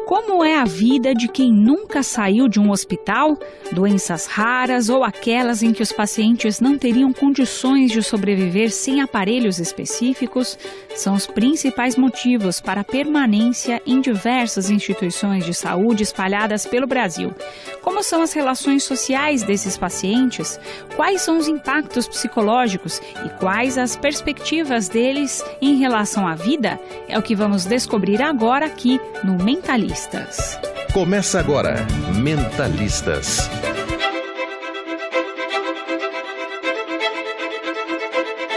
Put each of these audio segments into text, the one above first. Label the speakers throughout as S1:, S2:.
S1: Como é a vida de quem nunca saiu de um hospital? Doenças raras ou aquelas em que os pacientes não teriam condições de sobreviver sem aparelhos específicos são os principais motivos para a permanência em diversas instituições de saúde espalhadas pelo Brasil. Como são as relações sociais desses pacientes? Quais são os impactos psicológicos e quais as perspectivas deles em relação à vida? É o que vamos descobrir agora aqui no Mentalistas.
S2: Começa agora, Mentalistas.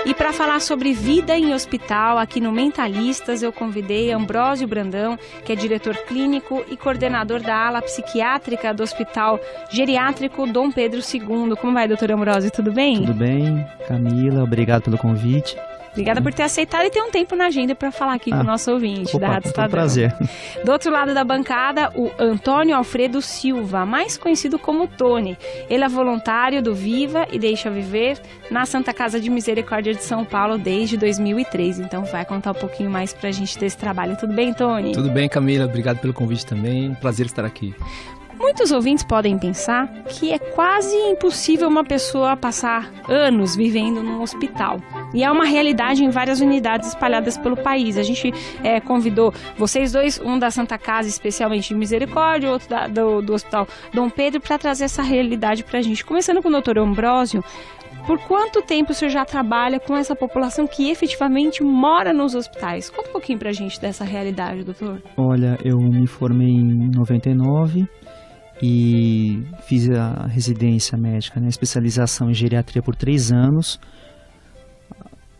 S3: E para falar sobre vida em hospital, aqui no Mentalistas, eu convidei Ambrósio Brandão, que é diretor clínico e coordenador da ala psiquiátrica do Hospital Geriátrico Dom Pedro II. Como vai, doutor Ambrósio? Tudo bem?
S4: Tudo bem, Camila. Obrigado pelo convite.
S3: Obrigada por ter aceitado e ter um tempo na agenda para falar aqui com o nosso ouvinte da Rádio Estadão.
S4: Prazer.
S3: Do outro lado da bancada, o Antônio Alfredo Silva, mais conhecido como Tony. Ele é voluntário do Viva e Deixa Viver na Santa Casa de Misericórdia de São Paulo desde 2003. Então vai contar um pouquinho mais pra gente desse trabalho. Tudo bem, Tony?
S5: Tudo bem, Camila. Obrigado pelo convite também. Um prazer estar aqui.
S3: Muitos ouvintes podem pensar que é quase impossível uma pessoa passar anos vivendo num hospital. E é uma realidade em várias unidades espalhadas pelo país. A gente convidou vocês dois, um da Santa Casa, especialmente de Misericórdia, outro do Hospital Dom Pedro, para trazer essa realidade para a gente. Começando com o doutor Ambrósio, por quanto tempo o senhor já trabalha com essa população que efetivamente mora nos hospitais? Conta um pouquinho para a gente dessa realidade, doutor.
S4: Olha, eu me formei em 99 e fiz a residência médica, especialização em geriatria por 3 anos.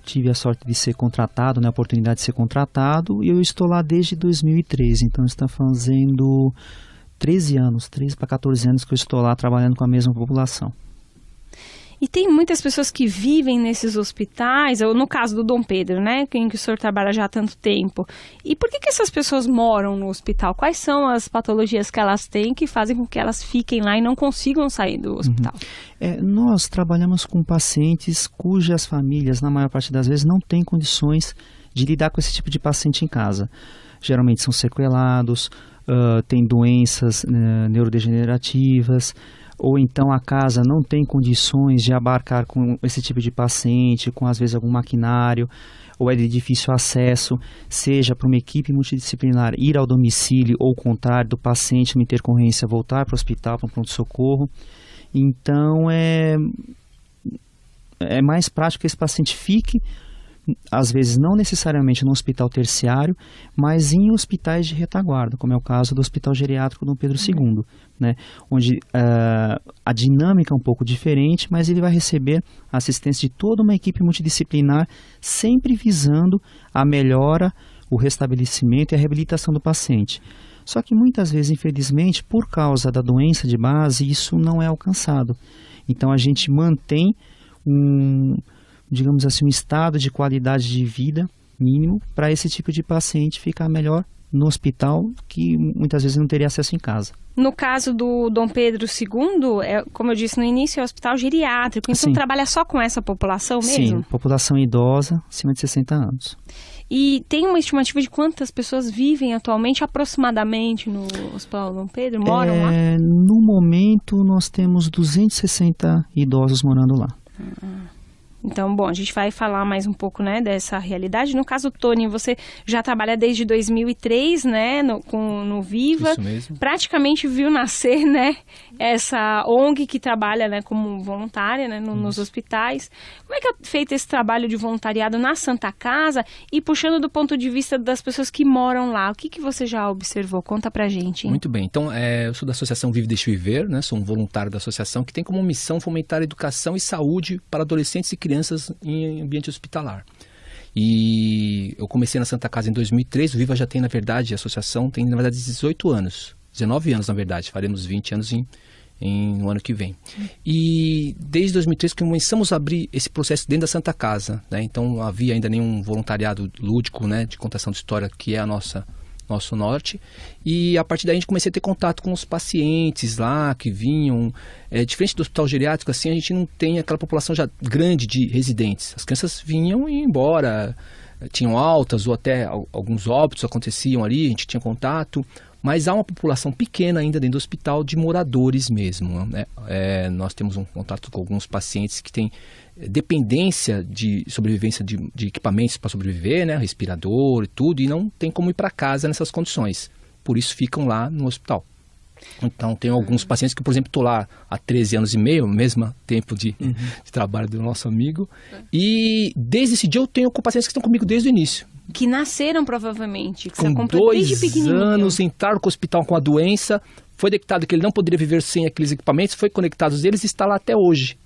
S4: Tive a sorte de ser contratado, a oportunidade de ser contratado, e eu estou lá desde 2013, então está fazendo 13 para 14 anos que eu estou lá trabalhando com a mesma população.
S3: E tem muitas pessoas que vivem nesses hospitais, ou no caso do Dom Pedro, né, em que o senhor trabalha já há tanto tempo. E por que essas pessoas moram no hospital? Quais são as patologias que elas têm que fazem com que elas fiquem lá e não consigam sair do hospital?
S4: Nós trabalhamos com pacientes cujas famílias, na maior parte das vezes, não têm condições de lidar com esse tipo de paciente em casa. Geralmente são sequelados, têm doenças neurodegenerativas, ou então a casa não tem condições de abarcar com esse tipo de paciente, com às vezes algum maquinário, ou é de difícil acesso, seja para uma equipe multidisciplinar ir ao domicílio ou o contrário do paciente, uma intercorrência, voltar para o hospital, para um pronto-socorro. Então é mais prático que esse paciente fique, às vezes não necessariamente no hospital terciário, mas em hospitais de retaguarda, como é o caso do Hospital Geriátrico Dom Pedro II, onde a dinâmica é um pouco diferente, mas ele vai receber a assistência de toda uma equipe multidisciplinar, sempre visando a melhora, o restabelecimento e a reabilitação do paciente. Só que muitas vezes, infelizmente, por causa da doença de base, isso não é alcançado. Então a gente mantém digamos assim, um estado de qualidade de vida mínimo para esse tipo de paciente ficar melhor no hospital, que muitas vezes não teria acesso em casa.
S3: No caso do Dom Pedro II, como eu disse no início, é um hospital geriátrico, então
S4: Sim.
S3: Trabalha só com essa população mesmo?
S4: Sim, população idosa, acima de 60 anos.
S3: E tem uma estimativa de quantas pessoas vivem atualmente, aproximadamente, no Hospital Dom Pedro? Moram lá?
S4: No momento, nós temos 260 idosos morando lá.
S3: Então, bom, a gente vai falar mais um pouco, dessa realidade. No caso, Tony, você já trabalha desde 2003, no Viva.
S5: Isso mesmo. Praticamente
S3: viu nascer, essa ONG que trabalha, como voluntária, nos hospitais. Como é que é feito esse trabalho de voluntariado na Santa Casa e puxando do ponto de vista das pessoas que moram lá? O que você já observou? Conta pra gente, hein?
S5: Muito bem. Então, eu sou da Associação Viva Deixa Viver, sou um voluntário da associação que tem como missão fomentar a educação e saúde para adolescentes e crianças em ambiente hospitalar. E eu comecei na Santa Casa em 2003, o Viva já tem, na verdade, a associação tem, na verdade, 18 anos, 19 anos, na verdade, faremos 20 anos no ano que vem. E desde 2003 começamos a abrir esse processo dentro da Santa Casa, então não havia ainda nenhum voluntariado lúdico, de contação de história, que é a nosso norte, e a partir daí a gente comecei a ter contato com os pacientes lá que vinham, diferente do hospital geriátrico, assim, a gente não tem aquela população já grande de residentes, as crianças vinham e iam embora, tinham altas ou até alguns óbitos aconteciam ali, a gente tinha contato, mas há uma população pequena ainda dentro do hospital de moradores mesmo, né? Nós temos um contato com alguns pacientes que têm dependência de sobrevivência de equipamentos para sobreviver, né? Respirador e tudo, e não tem como ir para casa nessas condições, por isso ficam lá no hospital. Então, tem alguns pacientes que, por exemplo, estou lá há 13 anos e meio, mesmo tempo de trabalho do nosso amigo. E desde esse dia eu tenho pacientes que estão comigo desde o início.
S3: Que nasceram provavelmente, que
S5: com 2 anos, entraram com o hospital com a doença, foi detectado que ele não poderia viver sem aqueles equipamentos, foi conectado eles e está lá até hoje.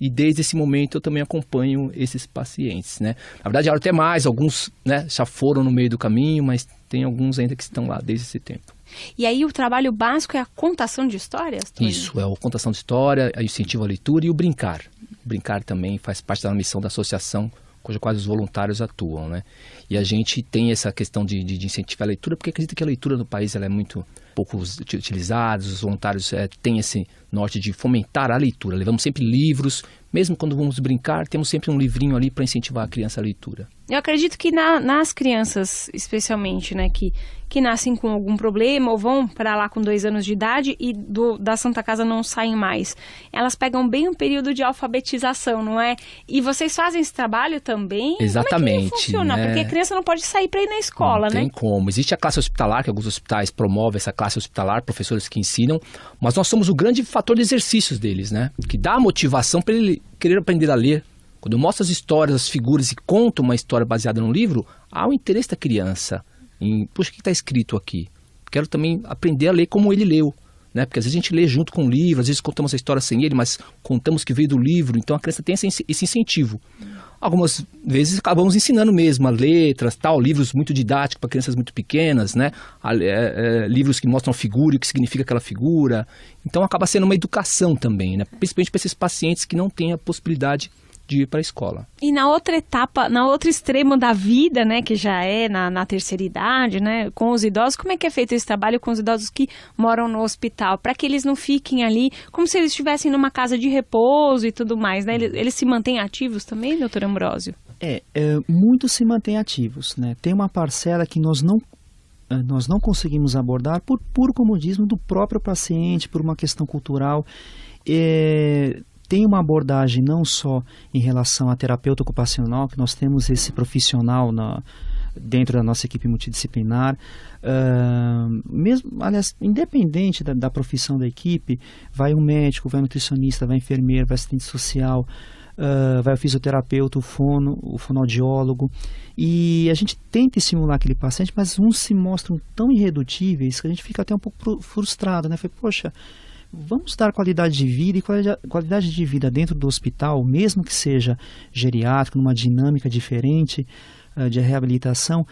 S5: E desde esse momento eu também acompanho esses pacientes, né? Na verdade, até mais, alguns, né, já foram no meio do caminho, mas tem alguns ainda que estão lá desde esse tempo.
S3: E aí o trabalho básico é a contação de histórias? Tony?
S5: Isso, é a contação de história, o incentivo à leitura e o brincar. O brincar também faz parte da missão da associação, cuja quase os voluntários atuam, né? E a gente tem essa questão de incentivar a leitura, porque acredita que a leitura no país ela é muito pouco utilizada, os voluntários têm esse norte de fomentar a leitura. Levamos sempre livros, mesmo quando vamos brincar, temos sempre um livrinho ali para incentivar a criança a leitura.
S3: Eu acredito que nas crianças, especialmente, né, que nascem com algum problema ou vão para lá com 2 anos de idade e da Santa Casa não saem mais, elas pegam bem um período de alfabetização, não é? E vocês fazem esse trabalho também?
S5: Exatamente.
S3: Como é que funciona?
S5: Né?
S3: Porque a criança não pode sair para ir na escola, né?
S5: Não tem como. Existe a classe hospitalar, que alguns hospitais promovem essa classe hospitalar, professores que ensinam, mas nós somos o grande fator de exercícios deles, né? Que dá motivação para ele querer aprender a ler. Quando eu mostro as histórias, as figuras e conto uma história baseada num livro, há o interesse da criança em, poxa, o que está escrito aqui? Quero também aprender a ler como ele leu, né? Porque às vezes a gente lê junto com o livro, às vezes contamos a história sem ele, mas contamos que veio do livro, então a criança tem esse incentivo. Algumas vezes acabamos ensinando mesmo as letras, tal, livros muito didáticos para crianças muito pequenas, né? Livros que mostram a figura e o que significa aquela figura. Então acaba sendo uma educação também, né? Principalmente para esses pacientes que não têm a possibilidade de ir para a escola.
S3: E na outra etapa, na outro extremo da vida, né, que já é na terceira idade, né, com os idosos, como é que é feito esse trabalho com os idosos que moram no hospital? Para que eles não fiquem ali como se eles estivessem numa casa de repouso e tudo mais, né? Eles se mantêm ativos também, doutor Ambrósio?
S4: Muitos se mantêm ativos, né? Tem uma parcela que nós não conseguimos abordar por puro comodismo do próprio paciente, por uma questão cultural. Tem uma abordagem não só em relação à terapeuta ocupacional, que nós temos esse profissional dentro da nossa equipe multidisciplinar, mesmo, aliás, independente da profissão da equipe, vai um médico, vai um nutricionista, vai um enfermeiro, vai assistente social, vai o fisioterapeuta, o fonoaudiólogo, e a gente tenta estimular aquele paciente, mas uns se mostram tão irredutíveis que a gente fica até um pouco frustrado, né? Poxa, vamos dar qualidade de vida, e qualidade de vida dentro do hospital, mesmo que seja geriátrico, numa dinâmica diferente de reabilitação,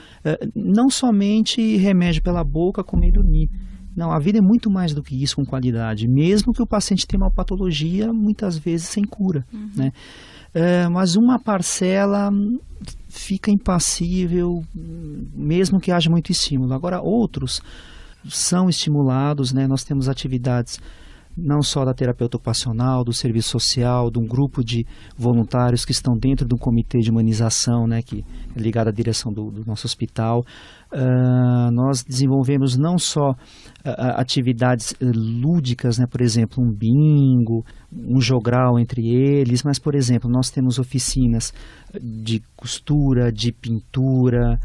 S4: não somente remédio pela boca, comer e dormir. Não, a vida é muito mais do que isso com qualidade, mesmo que o paciente tenha uma patologia, muitas vezes sem cura, né? Mas uma parcela fica impassível, mesmo que haja muito estímulo. Agora, outros são estimulados, né? Nós temos atividades não só da terapeuta ocupacional, do serviço social, de um grupo de voluntários que estão dentro de um comitê de humanização, né, que é ligado à direção do nosso hospital. Nós desenvolvemos não só atividades lúdicas, né, por exemplo, um bingo, um jogral entre eles, mas, por exemplo, nós temos oficinas de costura, de pintura,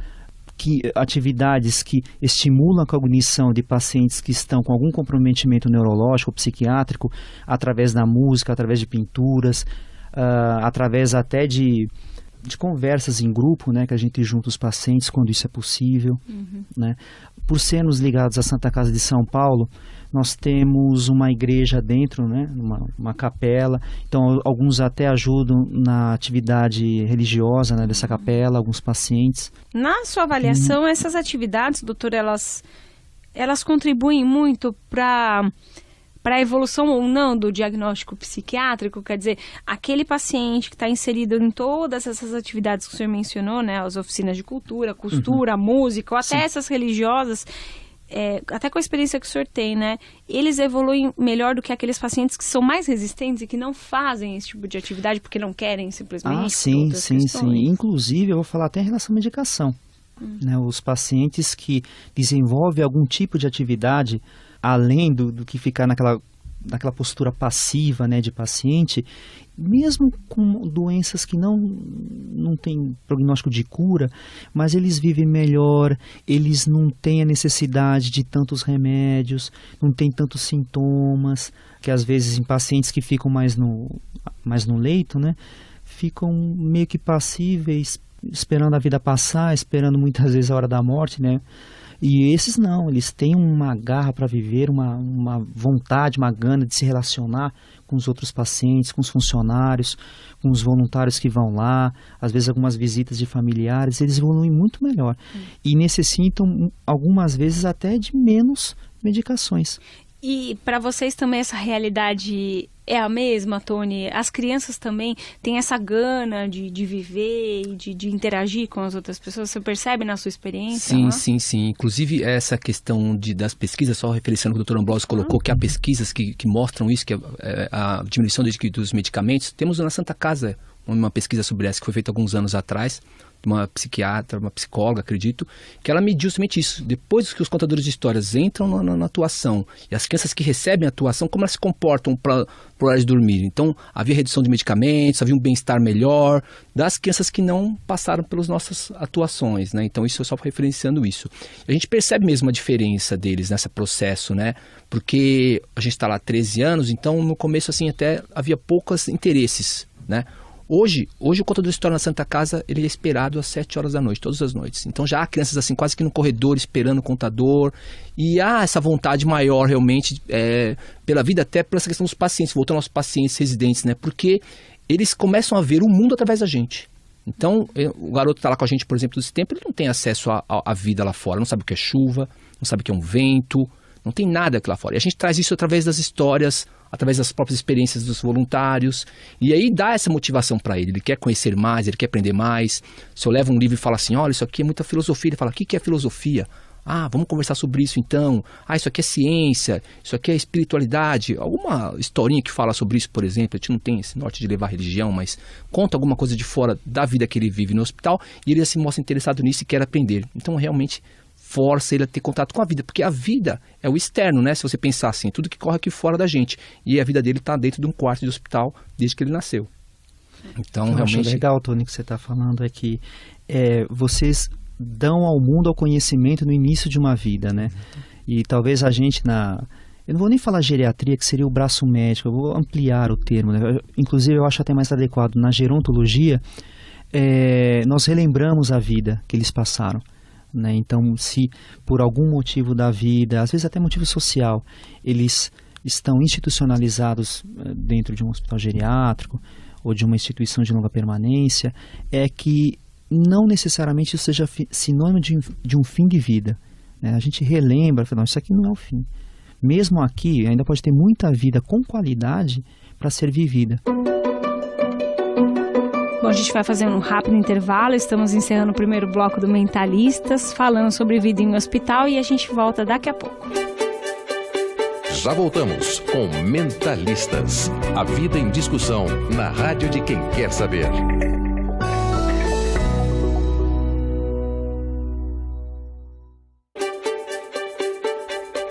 S4: atividades que estimulam a cognição de pacientes que estão com algum comprometimento neurológico ou psiquiátrico, através da música, através de pinturas, através até de conversas em grupo, né, que a gente junta os pacientes quando isso é possível. Né? Por sermos ligados à Santa Casa de São Paulo, nós temos uma igreja dentro, né, uma capela, então alguns até ajudam na atividade religiosa, né, dessa capela, alguns pacientes.
S3: Na sua avaliação, essas atividades, doutor, elas contribuem muito para a evolução ou não do diagnóstico psiquiátrico? Quer dizer, aquele paciente que está inserido em todas essas atividades que o senhor mencionou, né, as oficinas de cultura, costura, música, ou até essas religiosas, até com a experiência que o senhor tem, né? Eles evoluem melhor do que aqueles pacientes que são mais resistentes e que não fazem esse tipo de atividade porque não querem simplesmente.
S4: Sim. Inclusive, eu vou falar até em relação à medicação. Né? Os pacientes que desenvolvem algum tipo de atividade, além do que ficar naquela postura passiva, né, de paciente, mesmo com doenças que não têm prognóstico de cura, mas eles vivem melhor, eles não têm a necessidade de tantos remédios, não têm tantos sintomas, que às vezes em pacientes que ficam mais no leito, né, ficam meio que passíveis, esperando a vida passar, esperando muitas vezes a hora da morte, né? E esses não, eles têm uma garra para viver, uma vontade, uma gana de se relacionar com os outros pacientes, com os funcionários, com os voluntários que vão lá, às vezes algumas visitas de familiares, eles evoluem muito melhor. E necessitam, algumas vezes, até de menos medicações.
S3: E para vocês também essa realidade é a mesma, Tony? As crianças também têm essa gana de viver e de interagir com as outras pessoas? Você percebe na sua experiência?
S5: Sim. Inclusive, essa questão das pesquisas, só referenciando o que o Dr. Ambrosio colocou, que há pesquisas que mostram isso, que a diminuição dos medicamentos. Temos na Santa Casa uma pesquisa sobre essa que foi feita alguns anos atrás, de uma psiquiatra, uma psicóloga, acredito, que ela mediu justamente isso. Depois que os contadores de histórias entram na atuação e as crianças que recebem a atuação, como elas se comportam para a hora de dormir. Então, havia redução de medicamentos, havia um bem-estar melhor das crianças que não passaram pelas nossas atuaões, né? Então, isso é só referenciando isso. A gente percebe mesmo a diferença deles nesse processo, né? Porque a gente está lá há 13 anos, então no começo assim até havia poucos interesses, né? Hoje o contador de história na Santa Casa, ele é esperado às 7 horas da noite, todas as noites. Então já há crianças assim, quase que no corredor, esperando o contador. E há essa vontade maior realmente pela vida, até por essa questão dos pacientes, voltando aos pacientes residentes, né? Porque eles começam a ver o mundo através da gente. Então, o garoto que está lá com a gente, por exemplo, desse tempo, ele não tem acesso à vida lá fora. Não sabe o que é chuva, não sabe o que é um vento, não tem nada aqui lá fora. E a gente traz isso através das histórias, através das próprias experiências dos voluntários, e aí dá essa motivação para ele. Ele quer conhecer mais, ele quer aprender mais. Se eu levo um livro e falo assim, olha, isso aqui é muita filosofia, ele fala, o que é filosofia? Ah, vamos conversar sobre isso então. Ah, isso aqui é ciência, isso aqui é espiritualidade. Alguma historinha que fala sobre isso, por exemplo. A gente não tem esse norte de levar religião, mas conta alguma coisa de fora da vida que ele vive no hospital, e ele se mostra interessado nisso e quer aprender. Então, realmente, força ele a ter contato com a vida, porque a vida é o externo, né? Se você pensar assim, tudo que corre aqui fora da gente. E a vida dele está dentro de um quarto de hospital desde que ele nasceu. Então, realmente...
S4: acho legal, Tony, que você está falando é que vocês dão ao mundo o conhecimento no início de uma vida, né? E talvez a gente eu não vou nem falar geriatria, que seria o braço médico, eu vou ampliar o termo, né? Inclusive, eu acho até mais adequado, na gerontologia, nós relembramos a vida que eles passaram. Né? Então, se por algum motivo da vida, às vezes até motivo social, eles estão institucionalizados dentro de um hospital geriátrico ou de uma instituição de longa permanência, é que não necessariamente isso seja sinônimo de um fim de vida. Né? A gente relembra, não, isso aqui não é o fim. Mesmo aqui, ainda pode ter muita vida com qualidade para ser vivida.
S3: Bom, a gente vai fazendo um rápido intervalo, estamos encerrando o primeiro bloco do Mentalistas, falando sobre vida em hospital, e a gente volta daqui a pouco.
S2: Já voltamos com Mentalistas, a vida em discussão na rádio de quem quer saber.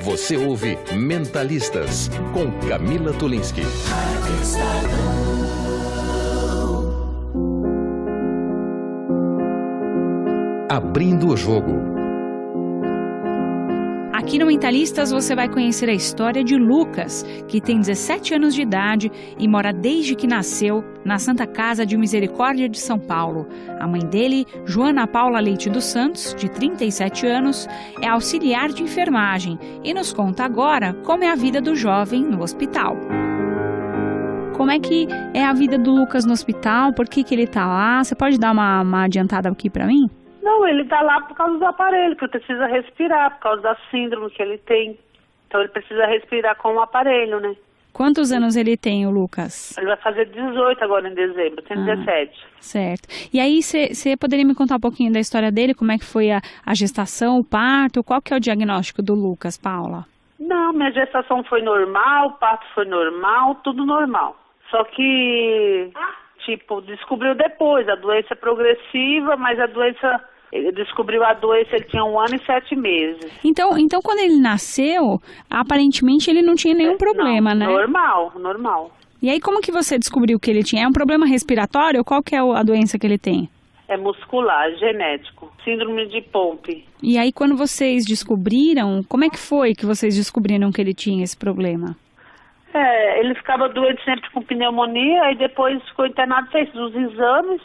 S2: Você ouve Mentalistas com Camila Tulinski. Abrindo o jogo.
S1: Aqui no Mentalistas você vai conhecer a história de Lucas, que tem 17 anos de idade e mora desde que nasceu na Santa Casa de Misericórdia de São Paulo. A mãe dele, Joana Paula Leite dos Santos, de 37 anos, é auxiliar de enfermagem e nos conta agora como é a vida do jovem no hospital. Como é que é a vida do Lucas no hospital? Por que ele está lá? Você pode dar uma adiantada aqui para mim?
S6: Não, ele está lá por causa do aparelho, que ele precisa respirar, por causa da síndrome que ele tem. Então ele precisa respirar com o aparelho, né?
S1: Quantos anos ele tem, o Lucas?
S6: Ele vai fazer 18 agora em dezembro, tem 17.
S1: Certo. E aí, você poderia me contar um pouquinho da história dele? Como é que foi a gestação, o parto? Qual que é o diagnóstico do Lucas, Paula?
S6: Não, minha gestação foi normal, o parto foi normal, tudo normal. Só que, descobriu depois, a doença é progressiva, mas ele descobriu a doença, ele tinha 1 ano e 7 meses.
S1: Então, quando ele nasceu, aparentemente ele não tinha nenhum problema, né?
S6: Normal.
S1: E aí, como que você descobriu que ele tinha? É um problema respiratório? Qual que é a doença que ele tem?
S6: É muscular, genético, síndrome de Pompe.
S1: E aí, quando vocês descobriram, como é que foi que vocês descobriram que ele tinha esse problema?
S6: Ele ficava doente sempre com pneumonia, e depois ficou internado, fez os exames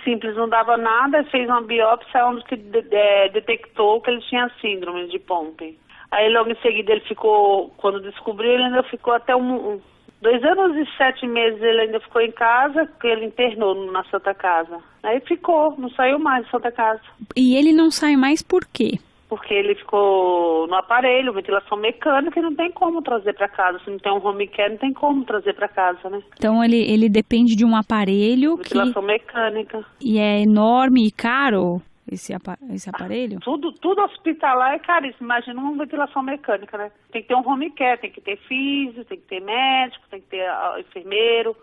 S6: simples não dava nada, fez uma biópsia onde que detectou que ele tinha síndrome de Pompe. Aí logo em seguida ele ficou, quando descobriu, ele ainda ficou até 2 anos e 7 meses, ele ainda ficou em casa, que ele internou na Santa Casa. Aí ficou, não saiu mais da Santa Casa.
S1: E ele não sai mais por quê?
S6: Porque ele ficou no aparelho, ventilação mecânica, e não tem como trazer para casa. Se não tem um home care, não tem como trazer para casa, né?
S1: Então ele depende de um aparelho
S6: ventilação mecânica.
S1: E é enorme e caro esse aparelho?
S6: Tudo hospitalar é caríssimo. Imagina uma ventilação mecânica, né? Tem que ter um home care, tem que ter físio, tem que ter médico, tem que ter enfermeiro.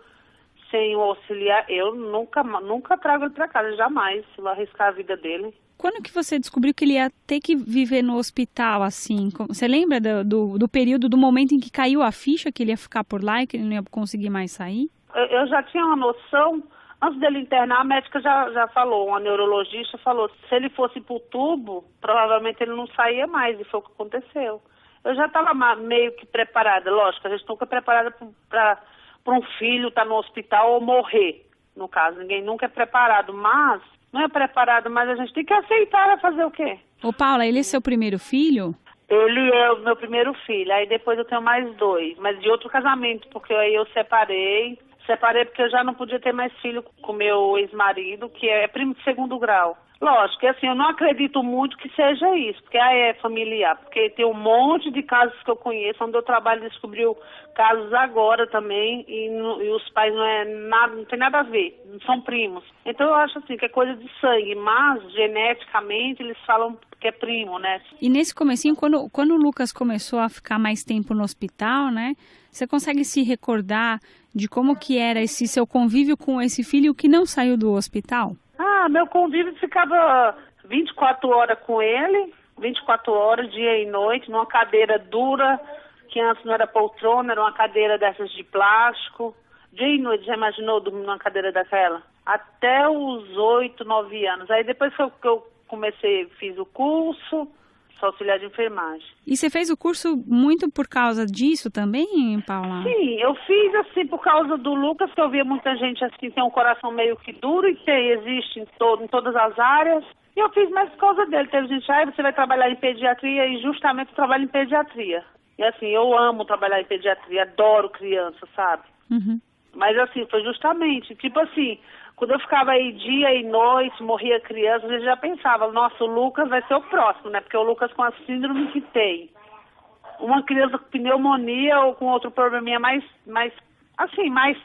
S6: Sem o auxiliar, eu nunca trago ele para casa, jamais. Se eu arriscar a vida dele.
S1: Quando que você descobriu que ele ia ter que viver no hospital, assim? Você lembra do período, do momento em que caiu a ficha que ele ia ficar por lá e que ele não ia conseguir mais sair?
S6: Eu já tinha uma noção, antes dele internar, a médica já falou, uma neurologista falou, se ele fosse pro tubo, provavelmente ele não saía mais, e foi o que aconteceu. Eu já estava meio que preparada, lógico, a gente nunca é preparada para um filho estar no hospital ou morrer, no caso, ninguém nunca é preparado, mas... Não é preparado, mas a gente tem que aceitar, fazer o quê?
S1: Ô Paula, ele é seu primeiro filho?
S6: Ele é o meu primeiro filho, aí depois eu tenho mais 2, mas de outro casamento, porque aí eu separei porque eu já não podia ter mais filho com meu ex-marido, que é primo de 2º grau. Lógico, que assim, eu não acredito muito que seja isso, porque aí é familiar, porque tem um monte de casos que eu conheço, onde eu trabalho descobriu casos agora também, e os pais não tem nada a ver, não são primos. Então eu acho assim, que é coisa de sangue, mas geneticamente eles falam que é primo, né?
S1: E nesse comecinho, quando o Lucas começou a ficar mais tempo no hospital, né, você consegue se recordar de como que era esse seu convívio com esse filho que não saiu do hospital?
S6: Meu convívio ficava 24 horas com ele, 24 horas, dia e noite, numa cadeira dura, que antes não era poltrona, era uma cadeira dessas de plástico. Dia e noite, já imaginou dormir numa cadeira daquela? Até os 8, 9 anos. Aí depois que eu fiz o curso, sou auxiliar de enfermagem.
S1: E você fez o curso muito por causa disso também, Paula?
S6: Sim, eu fiz assim por causa do Lucas, que eu via muita gente assim, tem um coração meio que duro e que existe em todas as áreas. E eu fiz mais por causa dele. Teve gente, você vai trabalhar em pediatria, e justamente eu trabalho em pediatria. E assim, eu amo trabalhar em pediatria, adoro criança, sabe?
S1: Uhum.
S6: Mas assim, foi justamente, tipo assim, quando eu ficava aí dia e noite, morria criança, a gente já pensava, nossa, o Lucas vai ser o próximo, né? Porque o Lucas com a síndrome que tem. Uma criança com pneumonia ou com outro probleminha mais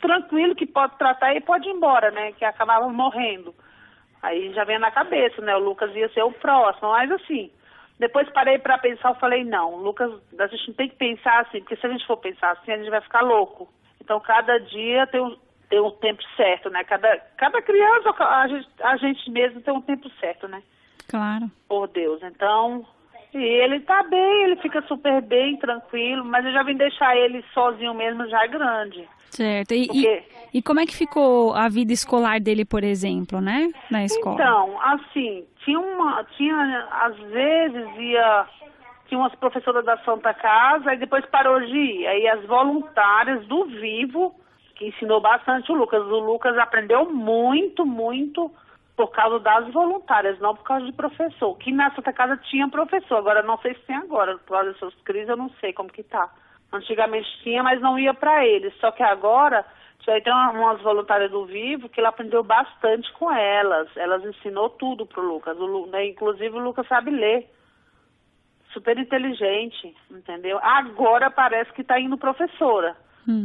S6: tranquilo, que pode tratar e pode ir embora, né? Que acabava morrendo. Aí já vem na cabeça, né? O Lucas ia ser o próximo, mas assim, depois parei para pensar, eu falei, não, o Lucas, a gente não tem que pensar assim, porque se a gente for pensar assim, a gente vai ficar louco. Então, cada dia tem um tempo certo, né? Cada criança, a gente mesmo tem um tempo certo, né?
S1: Claro.
S6: Por Deus. Então, e ele tá bem, ele fica super bem, tranquilo, mas eu já vim deixar ele sozinho mesmo, já é grande.
S1: Certo. E como é que ficou a vida escolar dele, por exemplo, né? Na escola?
S6: Então, assim, às vezes tinha umas professoras da Santa Casa, e depois parou de ir. Aí as voluntárias do Vivo, que ensinou bastante o Lucas. O Lucas aprendeu muito, muito por causa das voluntárias, não por causa de professor. Que na Santa Casa tinha professor, agora não sei se tem agora. Por causa dessas crises eu não sei como que tá. Antigamente tinha, mas não ia para eles. Só que agora tem umas voluntárias do Vivo que ele aprendeu bastante com elas. Elas ensinou tudo pro Lucas. Inclusive o Lucas sabe ler. super inteligente, entendeu? Agora parece que está indo professora.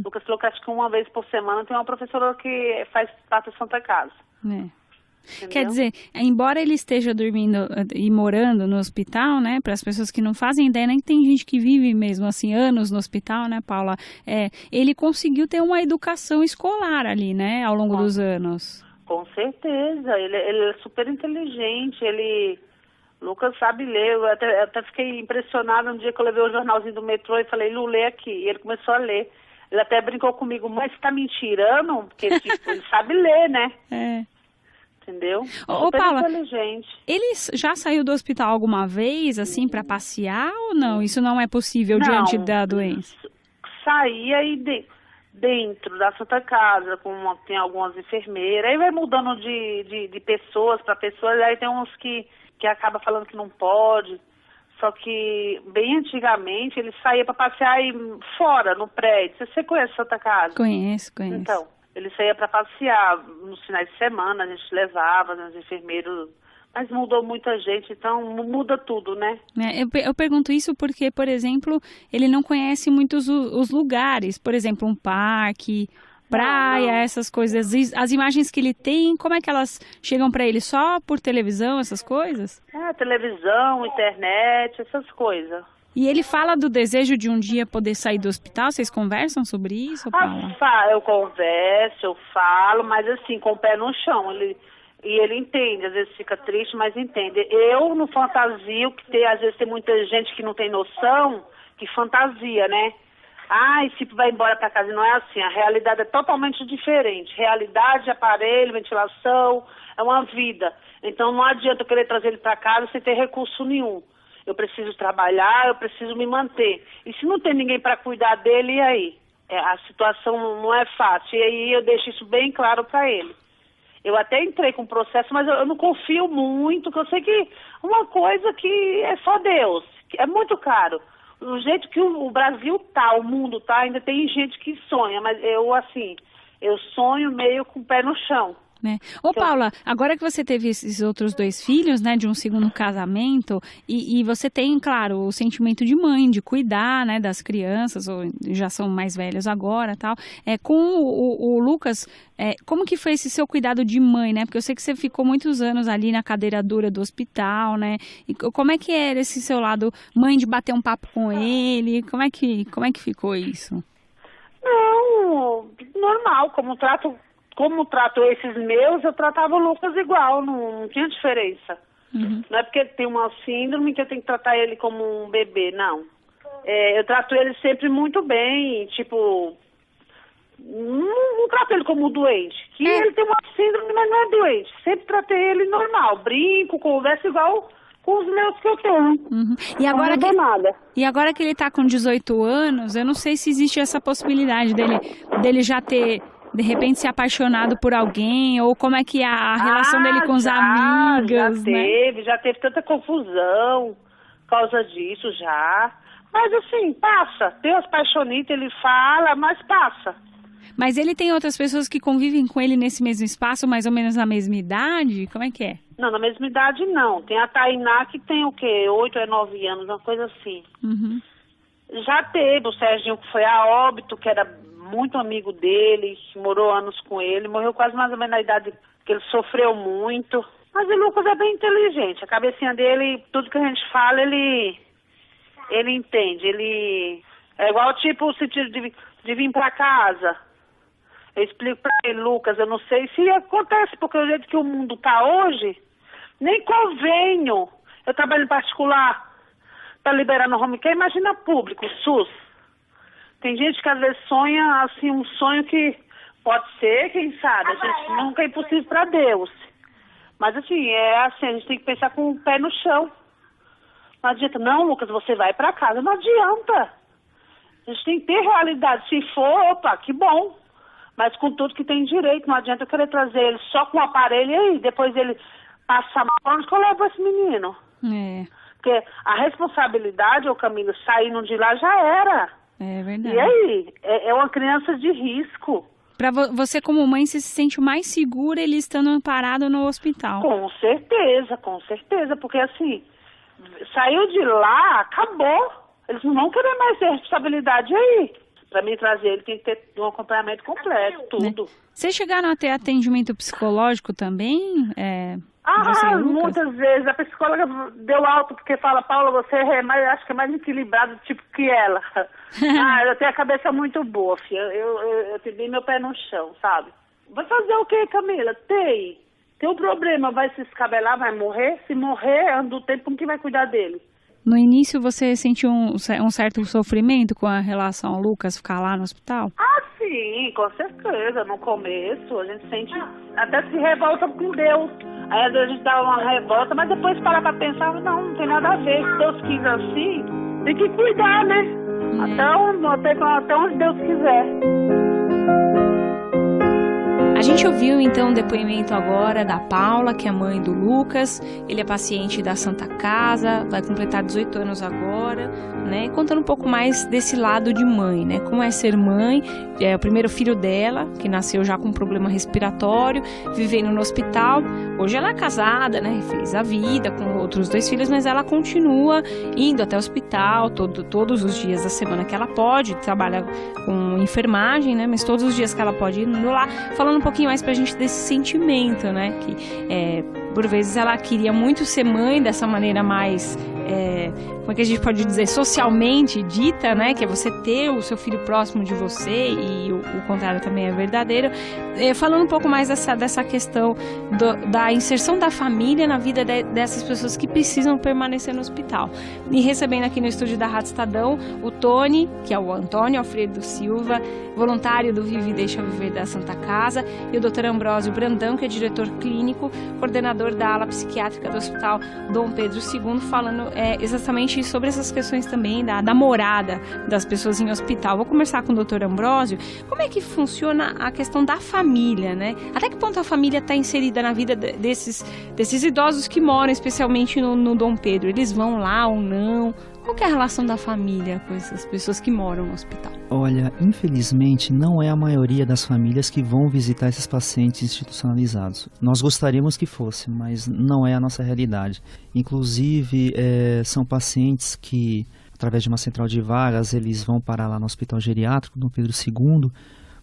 S6: Lucas falou que acho que uma vez por semana tem uma professora que faz parte da Santa Casa.
S1: Quer dizer, embora ele esteja dormindo e morando no hospital, né, para as pessoas que não fazem ideia, nem tem gente que vive mesmo assim anos no hospital, né, Paula? Ele conseguiu ter uma educação escolar ali, né, ao longo dos anos.
S6: Com certeza, ele é super inteligente, Lucas sabe ler, eu até fiquei impressionada no dia que eu levei o jornalzinho do metrô e falei, Lu, lê aqui, e ele começou a ler. Ele até brincou comigo, mas você tá me tirando? Porque tipo, ele sabe ler, né? Entendeu? Super
S1: Paula,
S6: inteligente.
S1: Ele já saiu do hospital alguma vez, assim, para passear ou não? Isso não é possível diante da doença?
S6: Saía aí dentro da Santa Casa, tem algumas enfermeiras, aí vai mudando de pessoas para pessoas, aí tem uns que acaba falando que não pode. Só que, bem antigamente, ele saía para passear aí fora, no prédio. Você conhece Santa Casa?
S1: Conheço.
S6: Então, ele saía para passear nos finais de semana, a gente levava, os enfermeiros... Mas mudou muita gente, então muda tudo, né?
S1: Eu pergunto isso porque, por exemplo, ele não conhece muitos os lugares. Por exemplo, um parque, praia, essas coisas. As imagens que ele tem, como é que elas chegam para ele? Só por televisão, essas coisas?
S6: Televisão, internet, essas coisas.
S1: E ele fala do desejo de um dia poder sair do hospital? Vocês conversam sobre isso, Paula?
S6: Eu converso, eu falo, mas assim, com o pé no chão. E ele entende, às vezes fica triste, mas entende. Eu não fantasio, às vezes tem muita gente que não tem noção, que fantasia, né? Esse vai embora para casa. Não é assim, a realidade é totalmente diferente. Realidade, aparelho, ventilação, é uma vida. Então não adianta eu querer trazer ele para casa sem ter recurso nenhum. Eu preciso trabalhar, eu preciso me manter. E se não tem ninguém para cuidar dele, e aí? A situação não é fácil. E aí eu deixo isso bem claro para ele. Eu até entrei com o processo, mas eu não confio muito, porque eu sei que uma coisa que é só Deus, que é muito caro. Do jeito que o Brasil tá, o mundo tá, ainda tem gente que sonha, mas eu sonho meio com o pé no chão.
S1: Paula, agora que você teve esses outros 2 filhos, né, de um segundo casamento, e você tem, claro, o sentimento de mãe, de cuidar, né, das crianças, ou já são mais velhos agora, tal, com o Lucas, como que foi esse seu cuidado de mãe, né, porque eu sei que você ficou muitos anos ali na cadeira dura do hospital, né, e como é que era esse seu lado, mãe, de bater um papo com ele, como é que ficou isso?
S6: Não, normal, como trato esses meus, eu tratava o Lucas igual, não tinha diferença. Não é porque ele tem uma síndrome que eu tenho que tratar ele como um bebê, não. Eu trato ele sempre muito bem, tipo, não trato ele como doente. Que ele tem uma síndrome, mas não é doente. Sempre tratei ele normal, brinco, converso igual com os meus que eu tenho.
S1: E agora que ele tá com 18 anos, eu não sei se existe essa possibilidade dele já ter... de repente ser apaixonado por alguém, ou como é que é a relação dele com os amigos,
S6: já teve tanta confusão por causa disso já. Mas assim, passa. Tem as paixonitas, ele fala, mas passa.
S1: Mas ele tem outras pessoas que convivem com ele nesse mesmo espaço, mais ou menos na mesma idade? Como é que é?
S6: Não, na mesma idade não. Tem a Tainá que tem o quê? 8 ou 9 anos, uma coisa assim. Já teve o Serginho, que foi a óbito, que era muito amigo dele, que morou anos com ele, morreu quase mais ou menos na idade que ele sofreu muito. Mas o Lucas é bem inteligente, a cabecinha dele, tudo que a gente fala, ele entende. Ele é igual tipo o sentido de vir pra casa. Eu explico pra ele, Lucas, eu não sei se acontece, porque o jeito que o mundo tá hoje, nem convenho. Eu trabalho em particular para liberar no home care, imagina público, SUS. Tem gente que às vezes sonha, assim, um sonho que pode ser, quem sabe, a gente nunca é impossível para Deus. Mas assim, a gente tem que pensar com o pé no chão. Não adianta, não, Lucas, você vai para casa, não adianta. A gente tem que ter realidade, se for, opa, que bom. Mas com tudo que tem direito, não adianta eu querer trazer ele só com o aparelho e aí, depois ele passar mal, onde que eu levo esse menino? Porque a responsabilidade, ô Camila, saindo de lá já era.
S1: É verdade.
S6: E aí, é uma criança de risco.
S1: Para você como mãe, você se sente mais segura ele estando parado no hospital?
S6: Com certeza, porque assim, Saiu de lá, acabou. Eles não vão querer mais ter responsabilidade aí. Para mim trazer ele tem que ter um acompanhamento completo, tudo.
S1: Vocês chegaram a ter atendimento psicológico também?
S6: Muitas vezes. A psicóloga deu alto porque fala, Paula, você acho que é mais equilibrado tipo que ela. Eu tenho a cabeça muito boa, filha. Eu tenho meu pé no chão, sabe? Vai fazer o quê, Camila? Tem um problema, vai se escabelar, vai morrer? Se morrer, anda o tempo com quem vai cuidar dele.
S1: No início você sentiu um certo sofrimento com a relação ao Lucas ficar lá no hospital?
S6: Sim, com certeza. No começo a gente sente, até se revolta com Deus. Aí às vezes a gente dá uma revolta, mas depois para pra pensar, não tem nada a ver. Se Deus quis assim, tem que cuidar, né? Até onde Deus quiser.
S3: A gente ouviu então o depoimento agora da Paula, que é mãe do Lucas. Ele é paciente da Santa Casa, vai completar 18 anos agora, né? Contando um pouco mais desse lado de mãe, né? Como é ser mãe, é o primeiro filho dela, que nasceu já com um problema respiratório, vivendo no hospital. Hoje ela é casada, né? Fez a vida com outros 2 filhos, mas ela continua indo até o hospital todos os dias da semana que ela pode, trabalha com enfermagem, né? Mas todos os dias que ela pode ir indo lá, falando um pouquinho mais pra gente desse sentimento, né? Que por vezes ela queria muito ser mãe dessa maneira mais, como é que a gente pode dizer, socialmente dita, né? Que é você ter o seu filho próximo de você, e o contrário também é verdadeiro. Falando um pouco mais dessa questão da inserção da família na vida dessas pessoas que precisam permanecer no hospital. E recebendo aqui no estúdio da Rádio Estadão o Tony, que é o Antônio Alfredo Silva, voluntário do Vive e Deixa Viver da Santa Casa, e o Dr. Ambrósio Brandão, que é diretor clínico, coordenador da ala psiquiátrica do Hospital Dom Pedro II, falando exatamente sobre essas questões também da morada das pessoas em hospital. Vou conversar com o Dr. Ambrósio. Como é que funciona a questão da família, né? Até que ponto a família está inserida na vida desses idosos que moram especialmente no Dom Pedro? Eles vão lá ou não? Qual que é a relação da família com essas pessoas que moram no hospital?
S4: Olha, infelizmente não é a maioria das famílias que vão visitar esses pacientes institucionalizados. Nós gostaríamos que fosse, mas não é a nossa realidade. Inclusive, são pacientes que, através de uma central de vagas, eles vão parar lá no Hospital Geriátrico Dom Pedro II.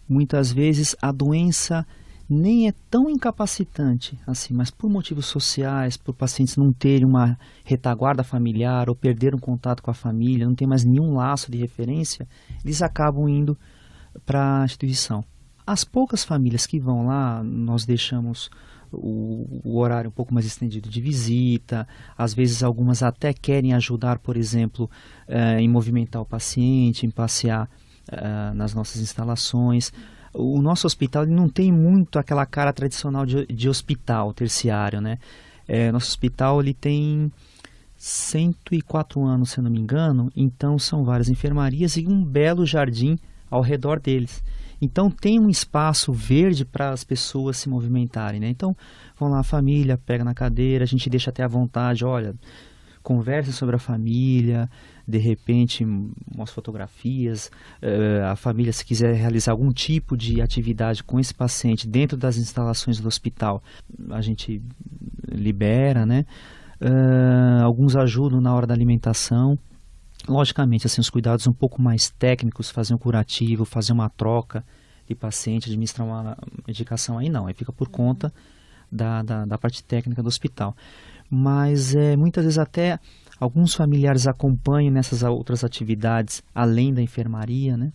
S4: Muitas vezes a doença nem é tão incapacitante assim, mas por motivos sociais, por pacientes não terem uma retaguarda familiar ou perder um contato com a família, não tem mais nenhum laço de referência, eles acabam indo para a instituição. As poucas famílias que vão lá, nós deixamos o horário um pouco mais estendido de visita, às vezes algumas até querem ajudar, por exemplo, em movimentar o paciente, em passear nas nossas instalações. O nosso hospital não tem muito aquela cara tradicional de hospital terciário, né? Nosso hospital ele tem 104 anos, se eu não me engano, então são várias enfermarias e um belo jardim ao redor deles. Então tem um espaço verde para as pessoas se movimentarem, né? Então vão lá a família, pega na cadeira, a gente deixa até à vontade, olha, conversa sobre a família, de repente umas fotografias, a família se quiser realizar algum tipo de atividade com esse paciente dentro das instalações do hospital, a gente libera, né? Alguns ajudam na hora da alimentação. Logicamente, assim, os cuidados um pouco mais técnicos, fazer um curativo, fazer uma troca de paciente, administrar uma medicação, aí não, aí fica por conta da parte técnica do hospital. Mas muitas vezes até alguns familiares acompanham nessas outras atividades, além da enfermaria, né?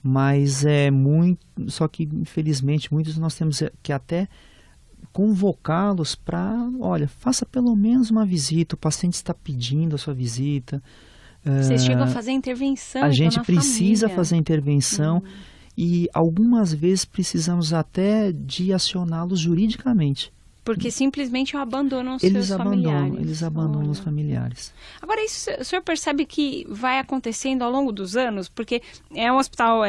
S4: Mas só que infelizmente muitos nós temos que até convocá-los para, olha, faça pelo menos uma visita, o paciente está pedindo a sua visita.
S3: Vocês chegam a fazer intervenção.
S4: A gente
S3: na
S4: precisa
S3: família.
S4: fazer intervenção e algumas vezes precisamos até de acioná-los juridicamente.
S3: Porque simplesmente abandonam os seus familiares.
S4: Eles abandonam os familiares.
S3: Agora, isso o senhor percebe que vai acontecendo ao longo dos anos? Porque é um hospital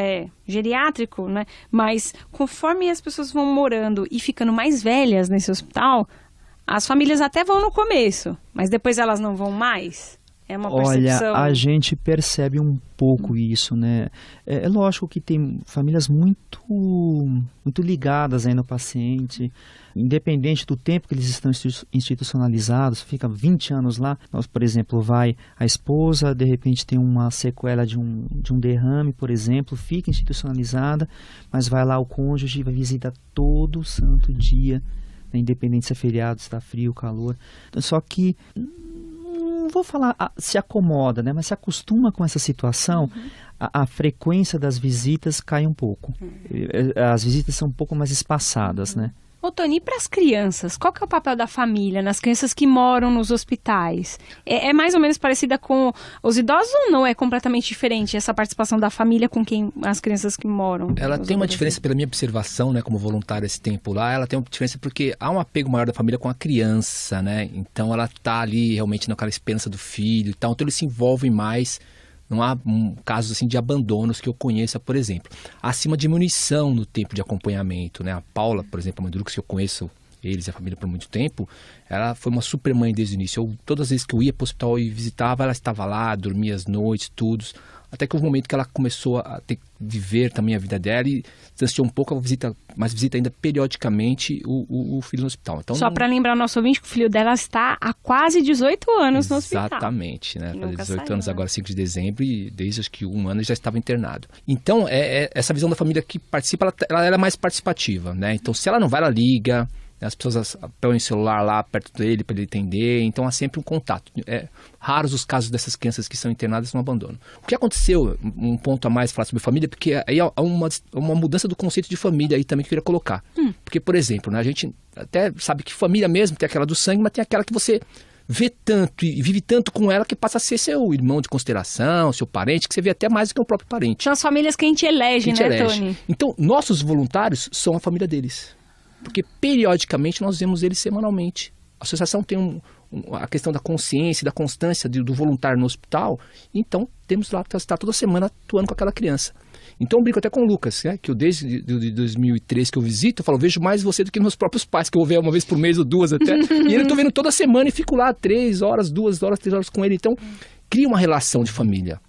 S3: geriátrico, né? Mas conforme as pessoas vão morando e ficando mais velhas nesse hospital, as famílias até vão no começo, mas depois elas não vão mais. É uma percepção.
S4: Olha, a gente percebe um pouco isso, né? É lógico que tem famílias muito ligadas aí no paciente, independente do tempo que eles estão institucionalizados, fica 20 anos lá. Nós, por exemplo, vai a esposa, de repente tem uma sequela de um derrame, por exemplo, fica institucionalizada, mas vai lá o cônjuge, vai visitar todo santo dia, né? Independente se é feriado, se está frio, calor. Só que não vou falar se acomoda, né? Mas se acostuma com essa situação, a frequência das visitas cai um pouco. As visitas são um pouco mais espaçadas, né?
S3: Ô, Tony, e para as crianças? Qual que é o papel da família nas crianças que moram nos hospitais? É mais ou menos parecida com os idosos ou não? É completamente diferente essa participação da família com as crianças que moram?
S5: Ela tem uma diferença, pela minha observação, né, como voluntária esse tempo lá, ela tem uma diferença porque há um apego maior da família com a criança, né? Então ela tá ali realmente naquela esperança do filho e tal, então eles se envolvem mais. Não há casos assim de abandonos que eu conheça, por exemplo. Há sim uma diminuição no tempo de acompanhamento, né? A Paula, por exemplo, a mãe do Lucas, que eu conheço eles e a família por muito tempo, ela foi uma super mãe desde o início. Todas as vezes que eu ia para o hospital e visitava, ela estava lá, dormia as noites, tudo. Até que houve um momento que ela começou a ter que viver também a vida dela e distanciou um pouco, mas visita ainda periodicamente o filho no hospital. Então,
S3: só para lembrar o nosso ouvinte que o filho dela está há quase 18 anos no hospital.
S5: Exatamente, né? Faz 18 anos agora, 5 de dezembro, e desde acho que um ano ele já estava internado. Então, essa visão da família que participa, ela é mais participativa, né? Então, se ela não vai, ela liga. As pessoas põem o celular lá perto dele para ele atender, então há sempre um contato. Raros os casos dessas crianças que são internadas no abandono. O que aconteceu, um ponto a mais falar sobre família, porque aí há uma mudança do conceito de família aí também que eu queria colocar. Porque, por exemplo, né, a gente até sabe que família mesmo tem aquela do sangue, mas tem aquela que você vê tanto e vive tanto com ela que passa a ser seu irmão de consideração, seu parente, que você vê até mais do que o próprio parente.
S3: São as famílias que a gente elege, Tony?
S5: Então, nossos voluntários são a família deles. Porque periodicamente nós vemos eles semanalmente. A associação tem a questão da consciência, da constância do voluntário no hospital. Então, temos lá que estar toda semana atuando com aquela criança. Então, eu brinco até com o Lucas, né, que eu desde 2003 que eu visito, eu falo, vejo mais você do que meus próprios pais, que eu vou ver uma vez por mês ou duas até. E ele eu estou vendo toda semana e fico lá 3 horas, 2 horas, 3 horas com ele. Então, cria uma relação de família.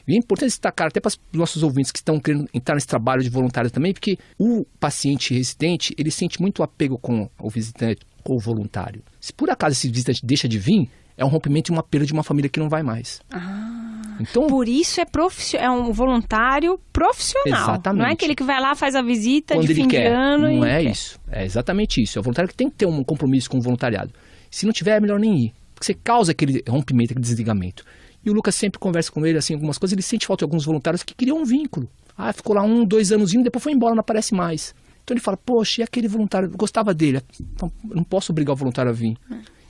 S5: E é importante destacar até para os nossos ouvintes que estão querendo entrar nesse trabalho de voluntário também, porque o paciente residente, ele sente muito apego com o visitante ou o voluntário. Se por acaso esse visitante deixa de vir, é um rompimento e uma perda de uma família que não vai mais. Então,
S3: por isso é um voluntário profissional.
S5: Exatamente.
S3: Não é aquele que vai lá, faz a visita
S5: quando
S3: de fim de ano.
S5: Não é isso. É exatamente isso. É o voluntário que tem que ter um compromisso com o voluntariado. Se não tiver, é melhor nem ir. Porque você causa aquele rompimento, aquele desligamento. E o Lucas sempre conversa com ele, assim, algumas coisas. Ele sente falta de alguns voluntários que criam um vínculo. Ficou lá 1, 2 anos, depois foi embora, não aparece mais. Então ele fala, poxa, e aquele voluntário? Eu gostava dele. Não posso obrigar o voluntário a vir.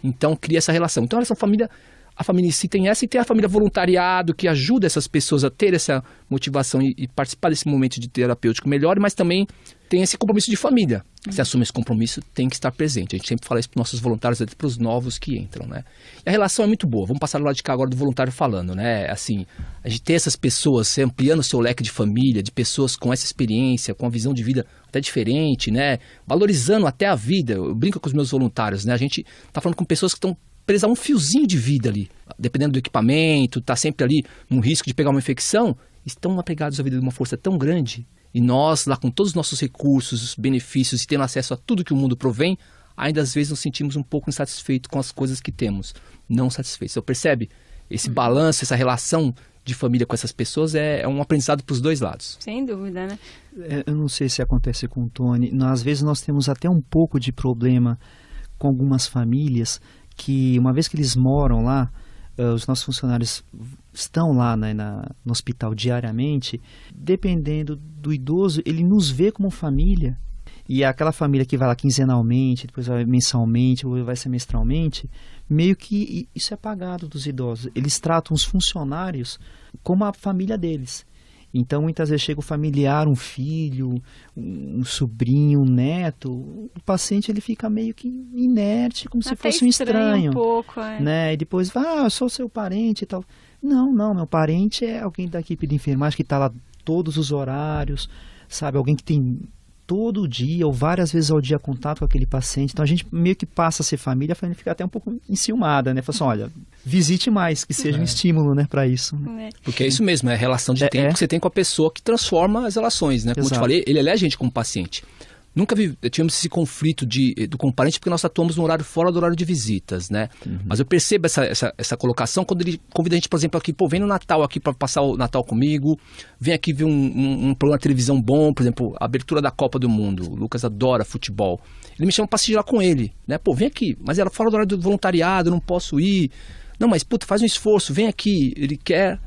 S5: Então cria essa relação. Então essa família, a família em si tem essa, e tem a família voluntariado que ajuda essas pessoas a ter essa motivação e participar desse momento de terapêutico melhor, mas também tem esse compromisso de família. Se assume esse compromisso, tem que estar presente. A gente sempre fala isso para os nossos voluntários, até para os novos que entram, né? E a relação é muito boa. Vamos passar do lado de cá agora do voluntário falando, né? Assim, a gente ter essas pessoas, ampliando o seu leque de família, de pessoas com essa experiência, com a visão de vida até diferente, né? Valorizando até a vida. Eu brinco com os meus voluntários, né? A gente está falando com pessoas que estão presas a um fiozinho de vida ali. Dependendo do equipamento, está sempre ali num risco de pegar uma infecção, estão apegados à vida de uma força tão grande. E nós, lá com todos os nossos recursos, benefícios e tendo acesso a tudo que o mundo provém, ainda às vezes nos sentimos um pouco insatisfeitos com as coisas que temos. Não satisfeitos. Você percebe? Esse balanço, essa relação de família com essas pessoas é um aprendizado para os dois lados.
S3: Sem dúvida, né?
S4: Eu não sei se acontece com o Tony. Às vezes nós temos até um pouco de problema com algumas famílias que, uma vez que eles moram lá, os nossos funcionários estão lá, né, no hospital diariamente, dependendo do idoso, ele nos vê como família, e aquela família que vai lá quinzenalmente, depois vai mensalmente, ou vai semestralmente, meio que isso é apagado dos idosos. Eles tratam os funcionários como a família deles. Então, muitas vezes chega o familiar, um filho, um sobrinho, um neto, o paciente ele fica meio que inerte, como se fosse um estranho.
S3: Um pouco,
S4: né? E depois, eu sou seu parente e tal. Não, meu parente é alguém da equipe de enfermagem que está lá todos os horários, sabe? Alguém que tem todo dia ou várias vezes ao dia contato com aquele paciente. Então a gente meio que passa a ser família, a família fica até um pouco enciumada, né? Fala assim, olha, visite mais, que seja um estímulo, né, para isso.
S5: Porque é isso mesmo, é a relação de tempo que você tem com a pessoa que transforma as relações, né? Como eu te falei, ele é a gente como paciente. Nunca tivemos esse conflito com o parente porque nós atuamos no horário fora do horário de visitas, né? Mas eu percebo essa colocação quando ele convida a gente, por exemplo, aqui, vem no Natal aqui para passar o Natal comigo, vem aqui ver um programa de televisão bom, por exemplo, a abertura da Copa do Mundo. O Lucas adora futebol. Ele me chama para assistir lá com ele, né? Vem aqui, mas ela fora do horário do voluntariado, eu não posso ir. Não, mas faz um esforço, vem aqui. Ele quer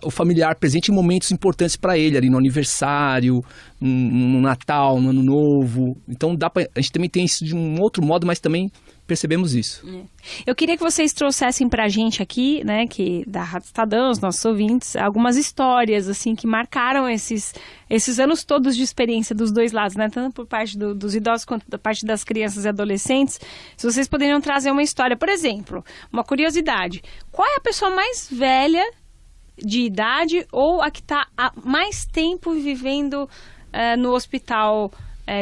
S5: o familiar presente em momentos importantes para ele, ali no aniversário, no Natal, no Ano Novo. Então a gente também tem isso de um outro modo, mas também percebemos isso.
S3: Eu queria que vocês trouxessem pra gente aqui, né, que da Rádio Estadão, os nossos ouvintes, algumas histórias, assim, que marcaram esses anos todos de experiência dos dois lados, né, tanto por parte dos idosos quanto da parte das crianças e adolescentes. Se vocês poderiam trazer uma história, por exemplo, uma curiosidade, qual é a pessoa mais velha de idade ou a que está há mais tempo vivendo no hospital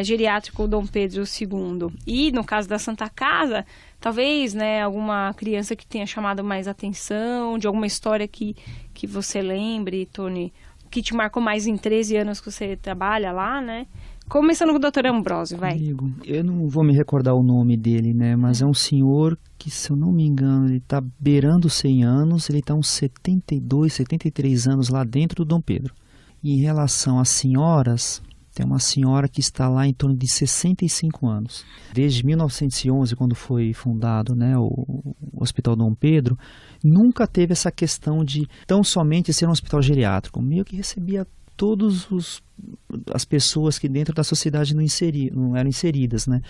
S3: geriátrico Dom Pedro II? E no caso da Santa Casa, talvez, né, alguma criança que tenha chamado mais atenção, de alguma história que você lembre, Tony, que te marcou mais em 13 anos que você trabalha lá, né? Começando com o Dr. Ambrosio, vai. Amigo,
S4: eu não vou me recordar o nome dele, né? Mas é um senhor que, se eu não me engano, ele está beirando 100 anos, ele está uns 72, 73 anos lá dentro do Dom Pedro. E em relação às senhoras, tem uma senhora que está lá em torno de 65 anos. Desde 1911, quando foi fundado, né, o Hospital Dom Pedro, nunca teve essa questão de tão somente ser um hospital geriátrico. Meio que recebia todas as pessoas que dentro da sociedade não eram inseridas, né?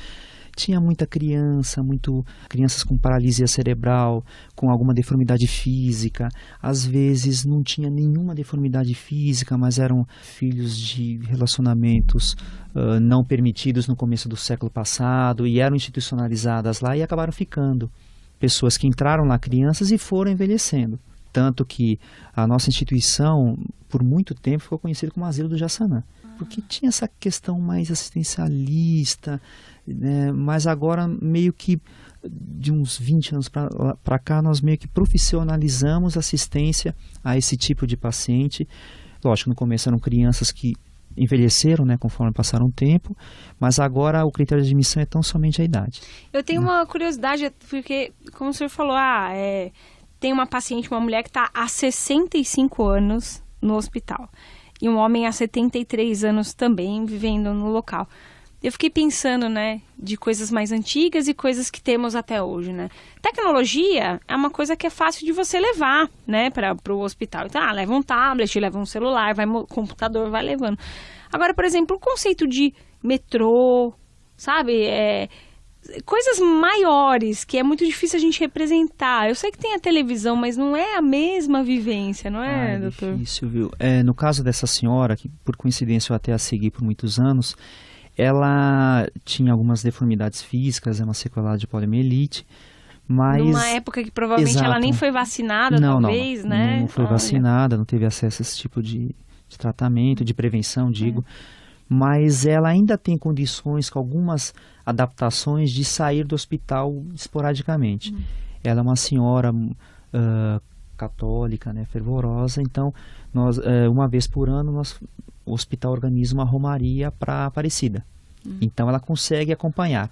S4: Tinha muita crianças com paralisia cerebral, com alguma deformidade física. Às vezes não tinha nenhuma deformidade física, mas eram filhos de relacionamentos não permitidos no começo do século passado e eram institucionalizadas lá e acabaram ficando. Pessoas que entraram lá crianças e foram envelhecendo. Tanto que a nossa instituição, por muito tempo, ficou conhecida como Asilo do Jaçanã. Porque tinha essa questão mais assistencialista, né? Mas agora, meio que de uns 20 anos para cá, nós meio que profissionalizamos assistência a esse tipo de paciente. Lógico, no começo eram crianças que envelheceram, né, conforme passaram o tempo, mas agora o critério de admissão é tão somente a idade.
S3: Eu tenho uma curiosidade, porque, como o senhor falou, tem uma paciente, uma mulher que está há 65 anos no hospital. E um homem há 73 anos também vivendo no local. Eu fiquei pensando, né, de coisas mais antigas e coisas que temos até hoje, né. Tecnologia é uma coisa que é fácil de você levar, né, para o hospital. Então, leva um tablet, leva um celular, computador, vai levando. Agora, por exemplo, o conceito de metrô, sabe, coisas maiores, que é muito difícil a gente representar. Eu sei que tem a televisão, mas não é a mesma vivência, não é, doutor?
S4: É difícil, viu? No caso dessa senhora, que por coincidência eu até a segui por muitos anos, ela tinha algumas deformidades físicas, uma sequelada de poliomielite, mas...
S3: Numa época que provavelmente ela nem foi vacinada, talvez, né?
S4: Não foi vacinada, não teve acesso a esse tipo de tratamento, de prevenção, digo. Mas ela ainda tem condições, com algumas adaptações, de sair do hospital esporadicamente. Ela é uma senhora católica, né, fervorosa, então nós, uma vez por ano o hospital organiza uma romaria para Aparecida. Então ela consegue acompanhar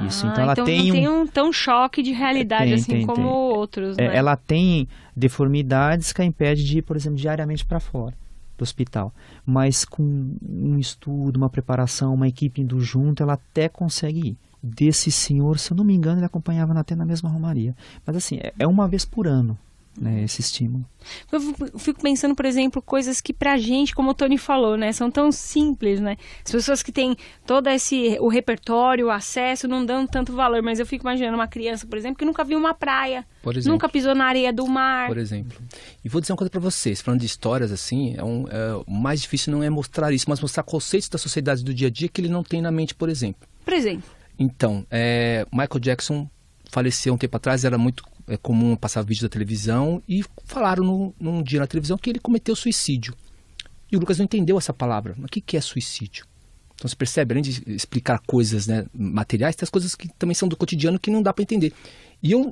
S4: isso. Então ela tem
S3: não tem um tão choque de realidade como outros, né?
S4: Ela tem deformidades que a impede de ir, por exemplo, diariamente para fora do hospital, mas com um estudo, uma preparação, uma equipe indo junto, ela até consegue ir. Desse senhor, se eu não me engano, ele acompanhava até na mesma romaria. Mas assim, é uma vez por ano, né, esse estímulo.
S3: Eu fico pensando, por exemplo, coisas que pra gente, como o Tony falou, né, são tão simples, né? As pessoas que têm todo o repertório, o acesso, não dão tanto valor, mas eu fico imaginando uma criança, por exemplo, que nunca viu uma praia, nunca pisou na areia do mar.
S5: Por exemplo. E vou dizer uma coisa pra vocês, falando de histórias assim, o mais difícil não é mostrar isso, mas mostrar conceitos da sociedade do dia a dia que ele não tem na mente, por exemplo.
S3: Por exemplo?
S5: Então, Michael Jackson faleceu um tempo atrás, era muito comum passar vídeo da televisão e falaram num dia na televisão que ele cometeu suicídio. E o Lucas não entendeu essa palavra. Mas o que é suicídio? Então você percebe, além de explicar coisas, né, materiais, tem as coisas que também são do cotidiano que não dá para entender. E eu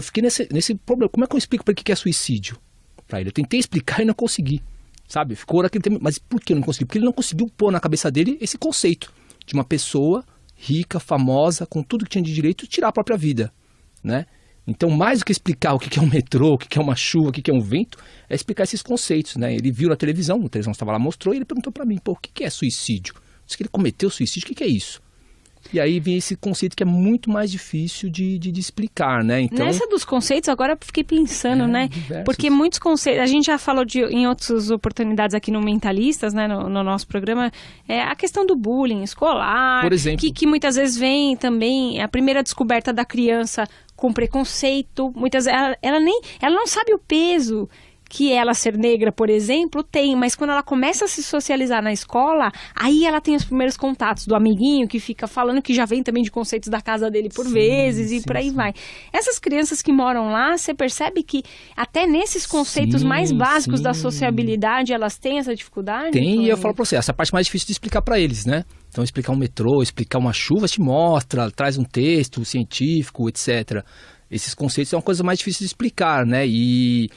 S5: fiquei nesse problema. Como é que eu explico para ele o que é suicídio? Para ele, eu tentei explicar e não consegui, sabe? Ficou naquele tempo, mas por que eu não consegui? Porque ele não conseguiu pôr na cabeça dele esse conceito de uma pessoa rica, famosa, com tudo que tinha de direito, tirar a própria vida, né? Então, mais do que explicar o que é um metrô, o que é uma chuva, o que é um vento, é explicar esses conceitos, né? Ele viu na televisão, a televisão estava lá, mostrou, e ele perguntou para mim, pô, o que é suicídio? Diz que ele cometeu suicídio, o que é isso? E aí vem esse conceito que é muito mais difícil de explicar, né? Então,
S3: nessa dos conceitos, agora eu fiquei pensando, né?
S5: Diversos.
S3: Porque muitos conceitos, a gente já falou em outras oportunidades aqui no Mentalistas, né? No nosso programa, a questão do bullying escolar.
S5: Por exemplo.
S3: Que muitas vezes vem também a primeira descoberta da criança com preconceito. Muitas ela não sabe o peso que ela ser negra, por exemplo, tem, mas quando ela começa a se socializar na escola, aí ela tem os primeiros contatos do amiguinho que fica falando que já vem também de conceitos da casa dele por vezes e por aí vai. Essas crianças que moram lá, você percebe que até nesses conceitos mais básicos da sociabilidade, elas têm essa dificuldade?
S5: Tem, e eu falo pra você, essa parte mais difícil de explicar pra eles, né? Então, explicar um metrô, explicar uma chuva, te mostra, traz um texto científico, etc. Esses conceitos é uma coisa mais difícil de explicar, né? E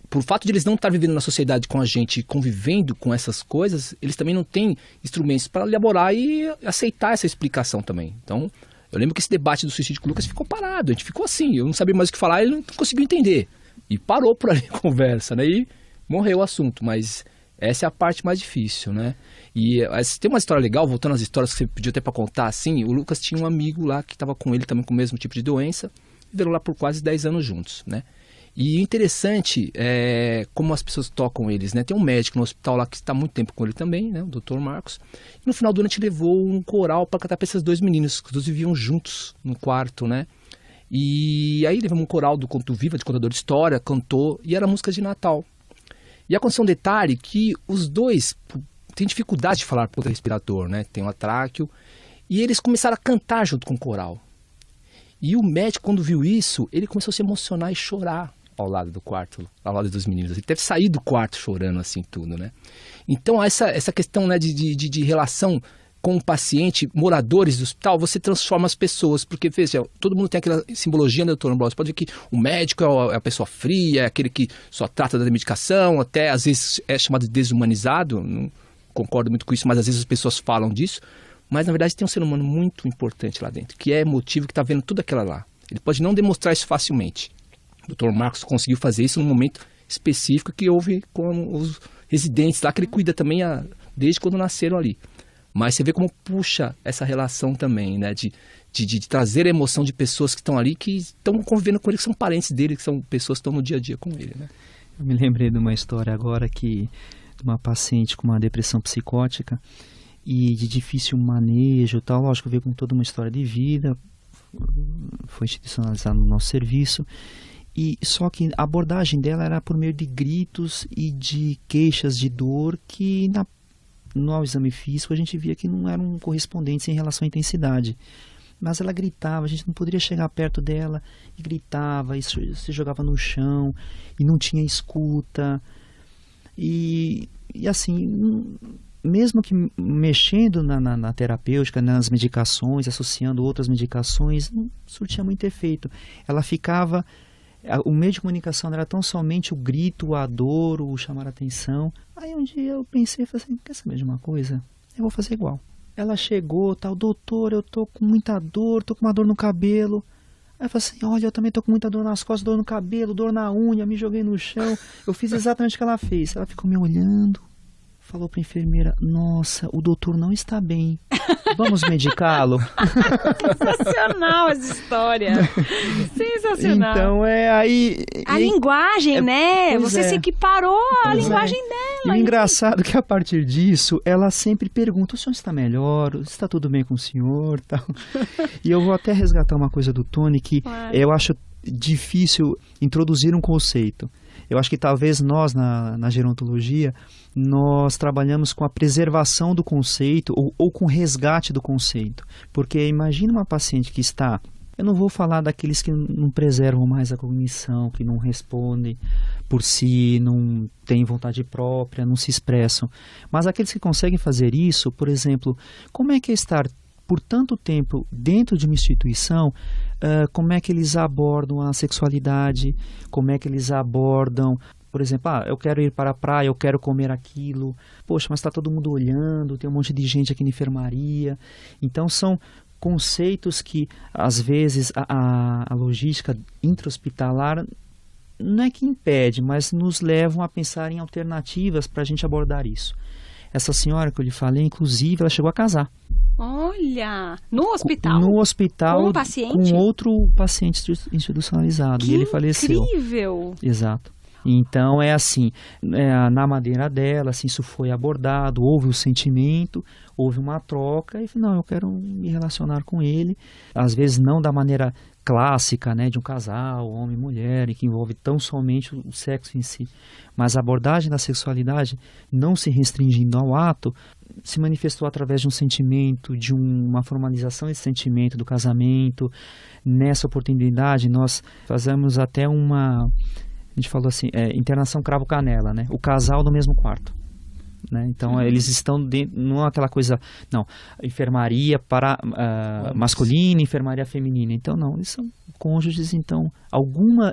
S5: por fato de eles não estar vivendo na sociedade com a gente, convivendo com essas coisas, eles também não têm instrumentos para elaborar e aceitar essa explicação também. Então, eu lembro que esse debate do suicídio com o Lucas ficou parado, a gente ficou assim, eu não sabia mais o que falar, ele não conseguiu entender. E parou por ali a conversa, né? E morreu o assunto, mas essa é a parte mais difícil, né? E tem uma história legal, voltando às histórias que você pediu até para contar, assim, o Lucas tinha um amigo lá que estava com ele também com o mesmo tipo de doença, e viveram lá por quase 10 anos juntos, né? E interessante como as pessoas tocam eles, né? Tem um médico no hospital lá que está há muito tempo com ele também, né? O Dr. Marcos. E no final do ano a gente levou um coral para cantar para esses dois meninos, que os dois viviam juntos no quarto, né? E aí levamos um coral do Conto Viva, de contador de história, cantou, e era música de Natal. E aconteceu um detalhe que os dois têm dificuldade de falar por respirador, né? Tem um atráqueo. E eles começaram a cantar junto com o coral. E o médico, quando viu isso, ele começou a se emocionar e chorar ao lado do quarto, ao lado dos meninos. Ele deve sair do quarto chorando assim tudo, né? Então essa questão, né, de relação com o paciente, moradores do hospital, você transforma as pessoas, porque veja, todo mundo tem aquela simbologia, né, doutor Ambrosio? Pode ver que o médico é a pessoa fria, é aquele que só trata da medicação, até às vezes é chamado de desumanizado, não concordo muito com isso, mas às vezes as pessoas falam disso. Mas, na verdade, tem um ser humano muito importante lá dentro, que é emotivo, que está vendo tudo aquilo lá. Ele pode não demonstrar isso facilmente. O Dr. Marcos conseguiu fazer isso num momento específico que houve com os residentes lá, que ele cuida também desde quando nasceram ali. Mas você vê como puxa essa relação também, né? De trazer a emoção de pessoas que estão ali, que estão convivendo com ele, que são parentes dele, que são pessoas que estão no dia a dia com ele, né?
S4: Eu me lembrei de uma história agora de uma paciente com uma depressão psicótica e de difícil manejo e tal. Lógico, veio com toda uma história de vida, foi institucionalizado no nosso serviço. E só que a abordagem dela era por meio de gritos e de queixas de dor que no exame físico a gente via que não eram correspondentes em relação à intensidade. Mas ela gritava, a gente não poderia chegar perto dela, e gritava, e se jogava no chão, e não tinha escuta. E assim, mesmo que mexendo na terapêutica, nas medicações, associando outras medicações, não surtia muito efeito. Ela ficava... O meio de comunicação era tão somente o grito, a dor, o chamar a atenção. Aí um dia eu pensei, falei assim, quer saber de uma coisa? Eu vou fazer igual. Ela chegou, tal, doutor, eu tô com muita dor, tô com uma dor no cabelo. Aí eu falei assim, olha, eu também tô com muita dor nas costas, dor no cabelo, dor na unha, me joguei no chão. Eu fiz exatamente o que ela fez. Ela ficou me olhando, falou pra enfermeira, nossa, o doutor não está bem. Vamos medicá-lo?
S3: Sensacional essa história. Sensacional.
S4: Então aí...
S3: A linguagem, né? Você se equiparou à linguagem dela.
S4: E o engraçado é que a partir disso, ela sempre pergunta, o senhor está melhor? Está tudo bem com o senhor? Tal. E eu vou até resgatar uma coisa do Tony, que eu acho difícil introduzir um conceito. Eu acho que talvez nós, na gerontologia, nós trabalhamos com a preservação do conceito ou com o resgate do conceito. Porque imagina uma paciente que está Eu não vou falar daqueles que não preservam mais a cognição, que não respondem por si, não têm vontade própria, não se expressam. Mas aqueles que conseguem fazer isso, por exemplo, como é que é estar por tanto tempo dentro de uma instituição, como é que eles abordam a sexualidade, como é que eles abordam, por exemplo, eu quero ir para a praia, eu quero comer aquilo, poxa, mas está todo mundo olhando, tem um monte de gente aqui na enfermaria. Então são conceitos que às vezes a logística intra-hospitalar não é que impede, mas nos levam a pensar em alternativas para a gente abordar isso. Essa senhora que eu lhe falei, inclusive, ela chegou a casar.
S3: Olha, no hospital?
S4: No hospital,
S3: com um paciente?
S4: Com outro paciente institucionalizado.
S3: Que
S4: e ele faleceu.
S3: Incrível!
S4: Exato. Então é assim, na madeira dela, assim, isso foi abordado, houve o sentimento, houve uma troca, e não, eu quero me relacionar com ele, às vezes não da maneira clássica, né, de um casal, homem e mulher, e que envolve tão somente o sexo em si, mas a abordagem da sexualidade, não se restringindo ao ato, se manifestou através de um sentimento, de uma formalização desse sentimento do casamento. Nessa oportunidade nós fazemos até a gente falou assim, internação cravo-canela, né? O casal no mesmo quarto. Né? Então, eles estão dentro, não é aquela coisa, não, enfermaria para masculina, enfermaria feminina. Então, não, eles são cônjuges, então,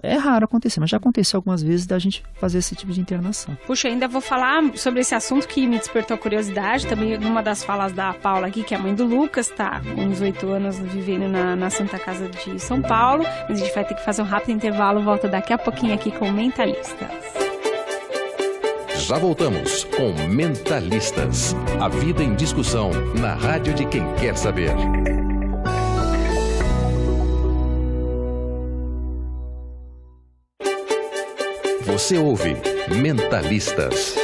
S4: é raro acontecer, mas já aconteceu algumas vezes da gente fazer esse tipo de internação.
S3: Puxa, ainda vou falar sobre esse assunto que me despertou a curiosidade, também numa das falas da Paula aqui, que é a mãe do Lucas, tá com uns 8 anos vivendo na Santa Casa de São Paulo, mas a gente vai ter que fazer um rápido intervalo, volta daqui a pouquinho aqui com Mentalistas.
S2: Já voltamos com Mentalistas. A vida em discussão na rádio de quem quer saber. Você ouve Mentalistas.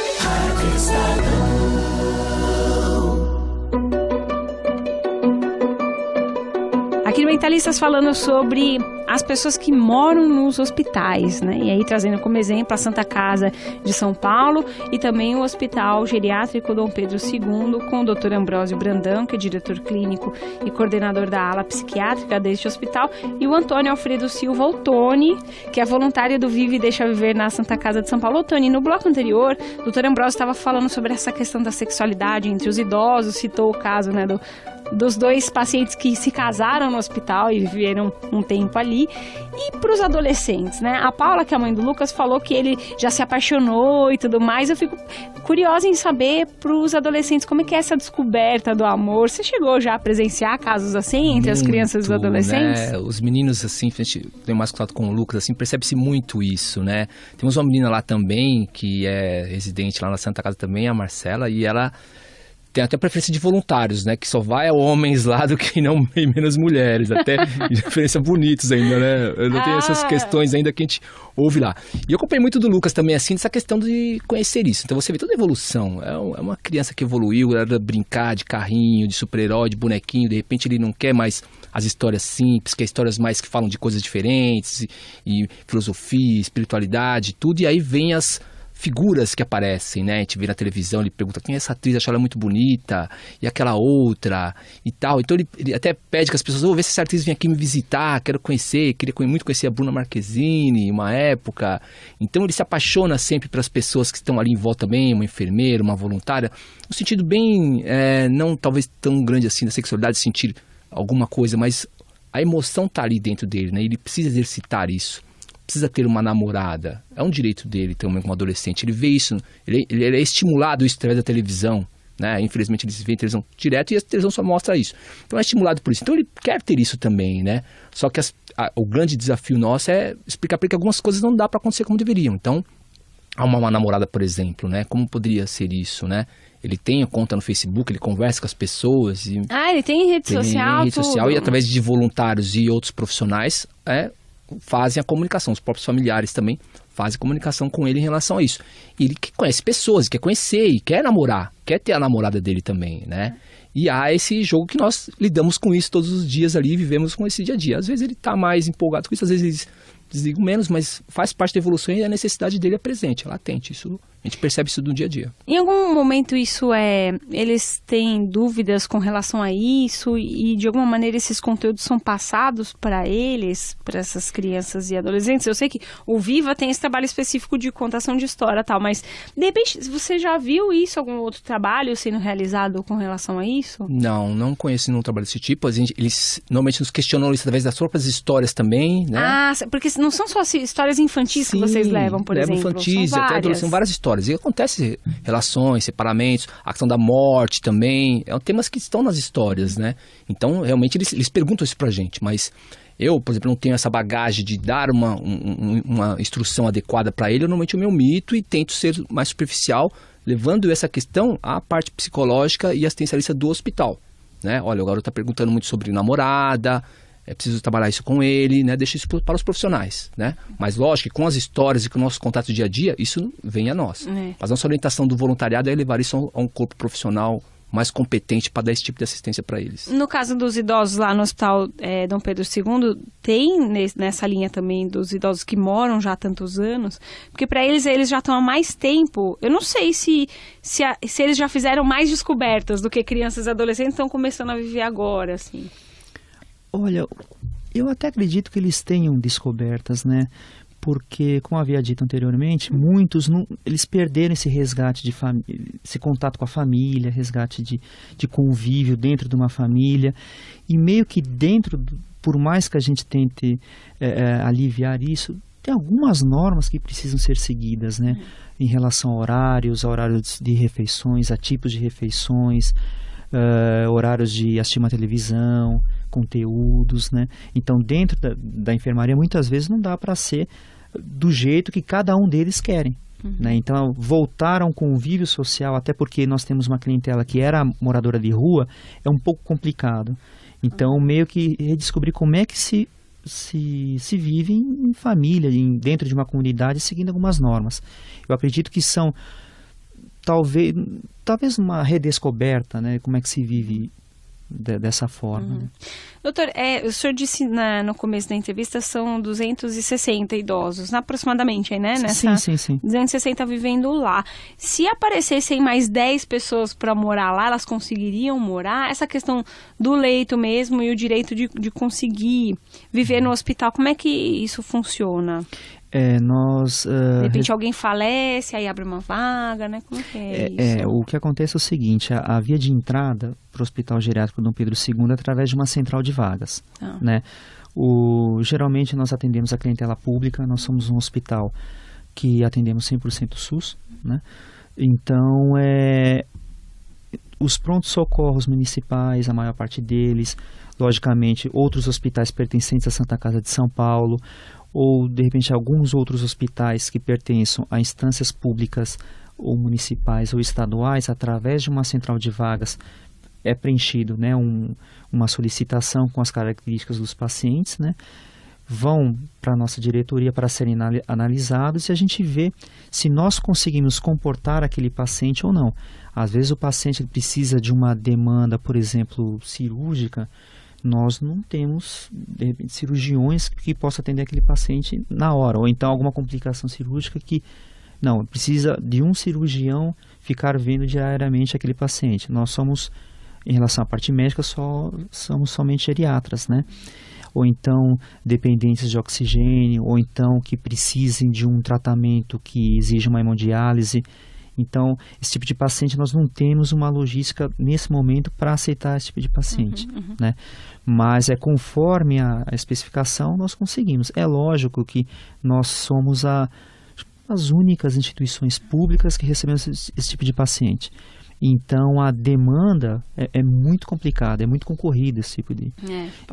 S3: Aqui no Mentalistas falando sobre as pessoas que moram nos hospitais, né? E aí trazendo como exemplo a Santa Casa de São Paulo e também o Hospital Geriátrico Dom Pedro II, com o Dr. Ambrósio Brandão, que é diretor clínico e coordenador da ala psiquiátrica deste hospital, e o Antônio Alfredo Silva, o Tony, que é voluntário do Vive e Deixa Viver na Santa Casa de São Paulo. Tony, no bloco anterior, o Dr. Ambrósio estava falando sobre essa questão da sexualidade entre os idosos, citou o caso, né, dos 2 pacientes que se casaram no hospital e viveram um tempo ali. E para os adolescentes, né? A Paula, que é a mãe do Lucas, falou que ele já se apaixonou e tudo mais. Eu fico curiosa em saber para os adolescentes como é que é essa descoberta do amor. Você chegou já a presenciar casos assim entre as crianças e os adolescentes?
S5: Né? Os meninos, assim, a gente tem mais contato com o Lucas, assim, percebe-se muito isso, né? Temos uma menina lá também, que é residente lá na Santa Casa também, a Marcela, e ela tem até preferência de voluntários, né? Que só vai a homens lá do que não e menos mulheres. Até de preferência bonitos ainda, né? Eu não tenho essas questões ainda que a gente ouve lá. E eu acompanhei muito do Lucas também, assim, dessa questão de conhecer isso. Então você vê toda a evolução. É uma criança que evoluiu, era brincar de carrinho, de super-herói, de bonequinho. De repente ele não quer mais as histórias simples, quer histórias mais que falam de coisas diferentes, e filosofia, espiritualidade, tudo. E aí vem as figuras que aparecem, né? A gente vê na televisão, ele pergunta quem é essa atriz, acha ela muito bonita, e aquela outra, e tal. Então ele até pede que as pessoas, vou ver se essa atriz vem aqui me visitar, quero conhecer, queria muito conhecer a Bruna Marquezine, uma época. Então ele se apaixona sempre pelas pessoas que estão ali em volta também, uma enfermeira, uma voluntária, no sentido bem, não talvez tão grande assim da sexualidade, sentir alguma coisa, mas a emoção tá ali dentro dele, né? Ele precisa exercitar isso. Precisa ter uma namorada. É um direito dele também como adolescente. Ele vê isso, ele é estimulado isso através da televisão, né? Infelizmente eles veem televisão direto e a televisão só mostra isso. Então é estimulado por isso. Então ele quer ter isso também, né? Só que o grande desafio nosso é explicar para ele que algumas coisas não dá para acontecer como deveriam. Então, há uma namorada, por exemplo, né? Como poderia ser isso, né? Ele tem a conta no Facebook, ele conversa com as pessoas.
S3: Ele tem rede social,
S5: rede social, e através de voluntários e outros profissionais, fazem a comunicação. Os próprios familiares também fazem comunicação com ele em relação a isso. E ele conhece pessoas, quer conhecer e quer namorar, quer ter a namorada dele também, né? E há esse jogo que nós lidamos com isso todos os dias ali, vivemos com esse dia a dia. Às vezes ele está mais empolgado com isso, às vezes desligo menos, mas faz parte da evolução e a necessidade dele é presente, é latente. Isso, a gente percebe isso no dia a dia.
S3: Em algum momento eles têm dúvidas com relação a isso e de alguma maneira esses conteúdos são passados para eles, para essas crianças e adolescentes? Eu sei que o Viva tem esse trabalho específico de contação de história e tal, mas de repente você já viu isso, algum outro trabalho sendo realizado com relação a isso?
S5: Não conheço nenhum trabalho desse tipo. Eles normalmente nos questionam isso através das próprias histórias também, né?
S3: Ah, porque não são só histórias infantis que vocês levam, por exemplo?
S5: Infantis, são várias histórias. E acontece relações, separamentos, a questão da morte também. Temas que estão nas histórias, né? Então, realmente, eles perguntam isso pra gente. Mas eu, por exemplo, não tenho essa bagagem de dar uma instrução adequada para ele. Eu normalmente me omito e tento ser mais superficial, levando essa questão à parte psicológica e assistencialista do hospital, né? Olha, o garoto está perguntando muito sobre namorada, é preciso trabalhar isso com ele, né? Deixa isso para os profissionais, né? Mas lógico que com as histórias e com o nosso contato dia a dia, isso vem a nós. Mas a nossa orientação do voluntariado é levar isso a um corpo profissional mais competente para dar esse tipo de assistência para eles.
S3: No caso dos idosos lá no Hospital Dom Pedro II, tem nessa linha também dos idosos que moram já há tantos anos? Porque para eles já estão há mais tempo. Eu não sei se eles já fizeram mais descobertas do que crianças e adolescentes estão começando a viver agora, assim.
S4: Olha, eu até acredito que eles tenham descobertas, né? Porque, como havia dito anteriormente, muitos eles perderam esse resgate de esse contato com a família, resgate de convívio dentro de uma família. E meio que por mais que a gente tente aliviar isso, tem algumas normas que precisam ser seguidas, né? Em relação a horários de refeições, a tipos de refeições, horários de assistir uma televisão, conteúdos, né? Então, dentro da enfermaria, muitas vezes não dá para ser do jeito que cada um deles querem. Né? Então, voltar a um convívio social, até porque nós temos uma clientela que era moradora de rua, é um pouco complicado. Então, meio que redescobrir como é que se vive em família, dentro de uma comunidade, seguindo algumas normas. Eu acredito que são talvez uma redescoberta, né? Como é que se vive dessa forma. Né?
S3: Doutor, o senhor disse no começo da entrevista, são 260 idosos, aproximadamente, aí, né?
S4: Sim.
S3: 260 vivendo lá. Se aparecessem mais 10 pessoas para morar lá, elas conseguiriam morar? Essa questão do leito mesmo e o direito de conseguir viver no hospital, como é que isso funciona? De repente alguém falece, aí abre uma vaga, né? Como que é isso?
S4: O que acontece é o seguinte, a via de entrada para o Hospital Geriátrico Dom Pedro II é através de uma central de vagas, né? Geralmente nós atendemos a clientela pública, nós somos um hospital que atendemos 100% SUS, né? Então, os prontos-socorros municipais, a maior parte deles, logicamente, outros hospitais pertencentes à Santa Casa de São Paulo, ou, de repente, alguns outros hospitais que pertençam a instâncias públicas ou municipais ou estaduais, através de uma central de vagas, é preenchido, né, uma solicitação com as características dos pacientes, né, vão para a nossa diretoria para serem analisados e a gente vê se nós conseguimos comportar aquele paciente ou não. Às vezes o paciente precisa de uma demanda, por exemplo, cirúrgica, nós não temos, de repente, cirurgiões que possam atender aquele paciente na hora, ou então alguma complicação cirúrgica que, não, precisa de um cirurgião ficar vendo diariamente aquele paciente. Nós somos, em relação à parte médica, somos somente geriatras, né? Ou então dependentes de oxigênio, ou então que precisem de um tratamento que exija uma hemodiálise. Então, esse tipo de paciente, nós não temos uma logística nesse momento para aceitar esse tipo de paciente, né? Mas conforme a especificação, nós conseguimos. É lógico que nós somos as únicas instituições públicas que recebemos esse tipo de paciente. Então, a demanda é muito complicada, é muito concorrida esse tipo de...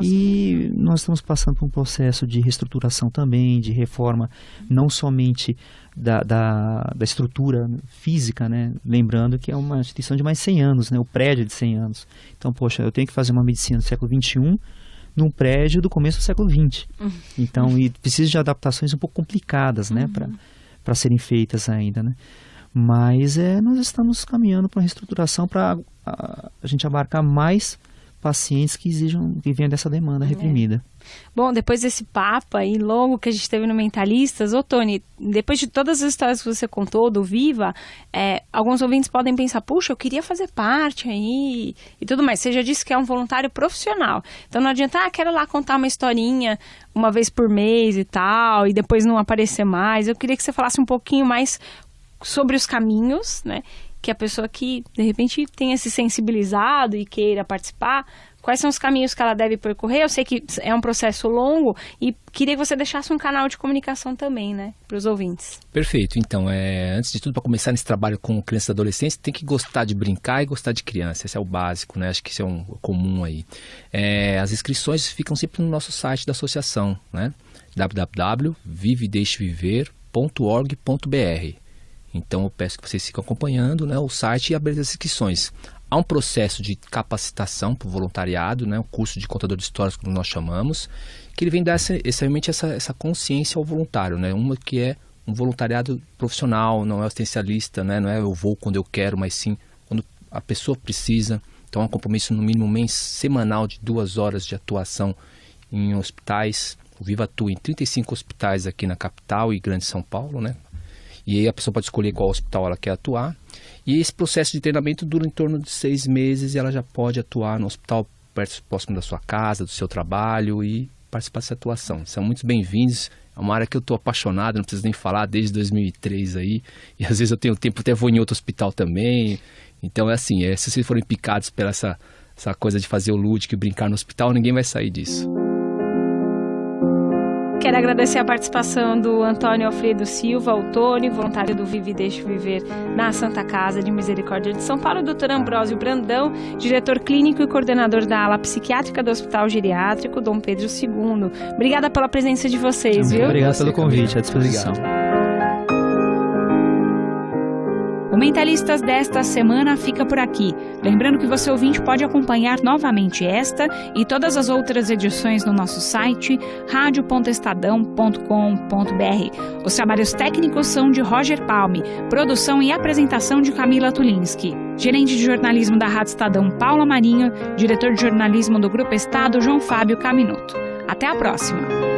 S4: E nós estamos passando por um processo de reestruturação também, de reforma, não somente da estrutura física, né? Lembrando que é uma instituição de mais de 100 anos, né? O prédio é de 100 anos. Então, poxa, eu tenho que fazer uma medicina do século XXI num prédio do começo do século XX. Então, e precisa de adaptações um pouco complicadas, né? Para serem feitas ainda, né? Mas nós estamos caminhando para uma reestruturação para a gente abarcar mais pacientes que venham dessa demanda reprimida.
S3: Bom, depois desse papo aí longo que a gente teve no Mentalistas, Tony, depois de todas as histórias que você contou do Viva, alguns ouvintes podem pensar, puxa, eu queria fazer parte aí e tudo mais. Você já disse que é um voluntário profissional, então não adianta, quero lá contar uma historinha uma vez por mês e tal, e depois não aparecer mais. Eu queria que você falasse um pouquinho mais sobre os caminhos, né? Que a pessoa que, de repente, tenha se sensibilizado e queira participar, quais são os caminhos que ela deve percorrer? Eu sei que é um processo longo e queria que você deixasse um canal de comunicação também, né, para os ouvintes.
S5: Perfeito. Então, antes de tudo, para começar nesse trabalho com crianças e adolescentes, tem que gostar de brincar e gostar de criança. Esse é o básico, né? Acho que isso é um comum aí. As inscrições ficam sempre no nosso site da associação, né? www.vivedeixeviver.org.br. Então, eu peço que vocês fiquem acompanhando, né, o site e abrir as inscrições. Há um processo de capacitação para o voluntariado, né, o curso de contador de histórias, como nós chamamos, que ele vem dar realmente essa consciência ao voluntário, né, uma que é um voluntariado profissional, não é assistencialista, né, não é eu vou quando eu quero, mas sim quando a pessoa precisa. Então, é um compromisso no mínimo semanal de 2 horas de atuação em hospitais. O Viva atua em 35 hospitais aqui na capital e Grande São Paulo, né? E aí a pessoa pode escolher qual hospital ela quer atuar. E esse processo de treinamento dura em torno de 6 meses e ela já pode atuar no hospital próximo da sua casa, do seu trabalho e participar dessa atuação. São muito bem-vindos. É uma área que eu estou apaixonado, não preciso nem falar, desde 2003 aí. E às vezes eu tenho tempo, até vou em outro hospital também. Então é assim, se vocês forem picados pela essa coisa de fazer o lúdico e brincar no hospital, ninguém vai sair disso.
S3: Quero agradecer a participação do Antônio Alfredo Silva, o Tony, voluntário do Vive e Deixe Viver na Santa Casa de Misericórdia de São Paulo, o Dr. Ambrósio Brandão, diretor clínico e coordenador da ala psiquiátrica do Hospital Geriátrico Dom Pedro II. Obrigada pela presença de vocês, viu?
S4: Obrigado pelo convite, à disposição.
S5: Obrigado.
S1: O Mentalistas desta semana fica por aqui. Lembrando que você, ouvinte, pode acompanhar novamente esta e todas as outras edições no nosso site radio.estadão.com.br. Os trabalhos técnicos são de Roger Palme, produção e apresentação de Camila Tulinski. Gerente de jornalismo da Rádio Estadão, Paula Marinho, diretor de jornalismo do Grupo Estado, João Fábio Caminuto. Até a próxima!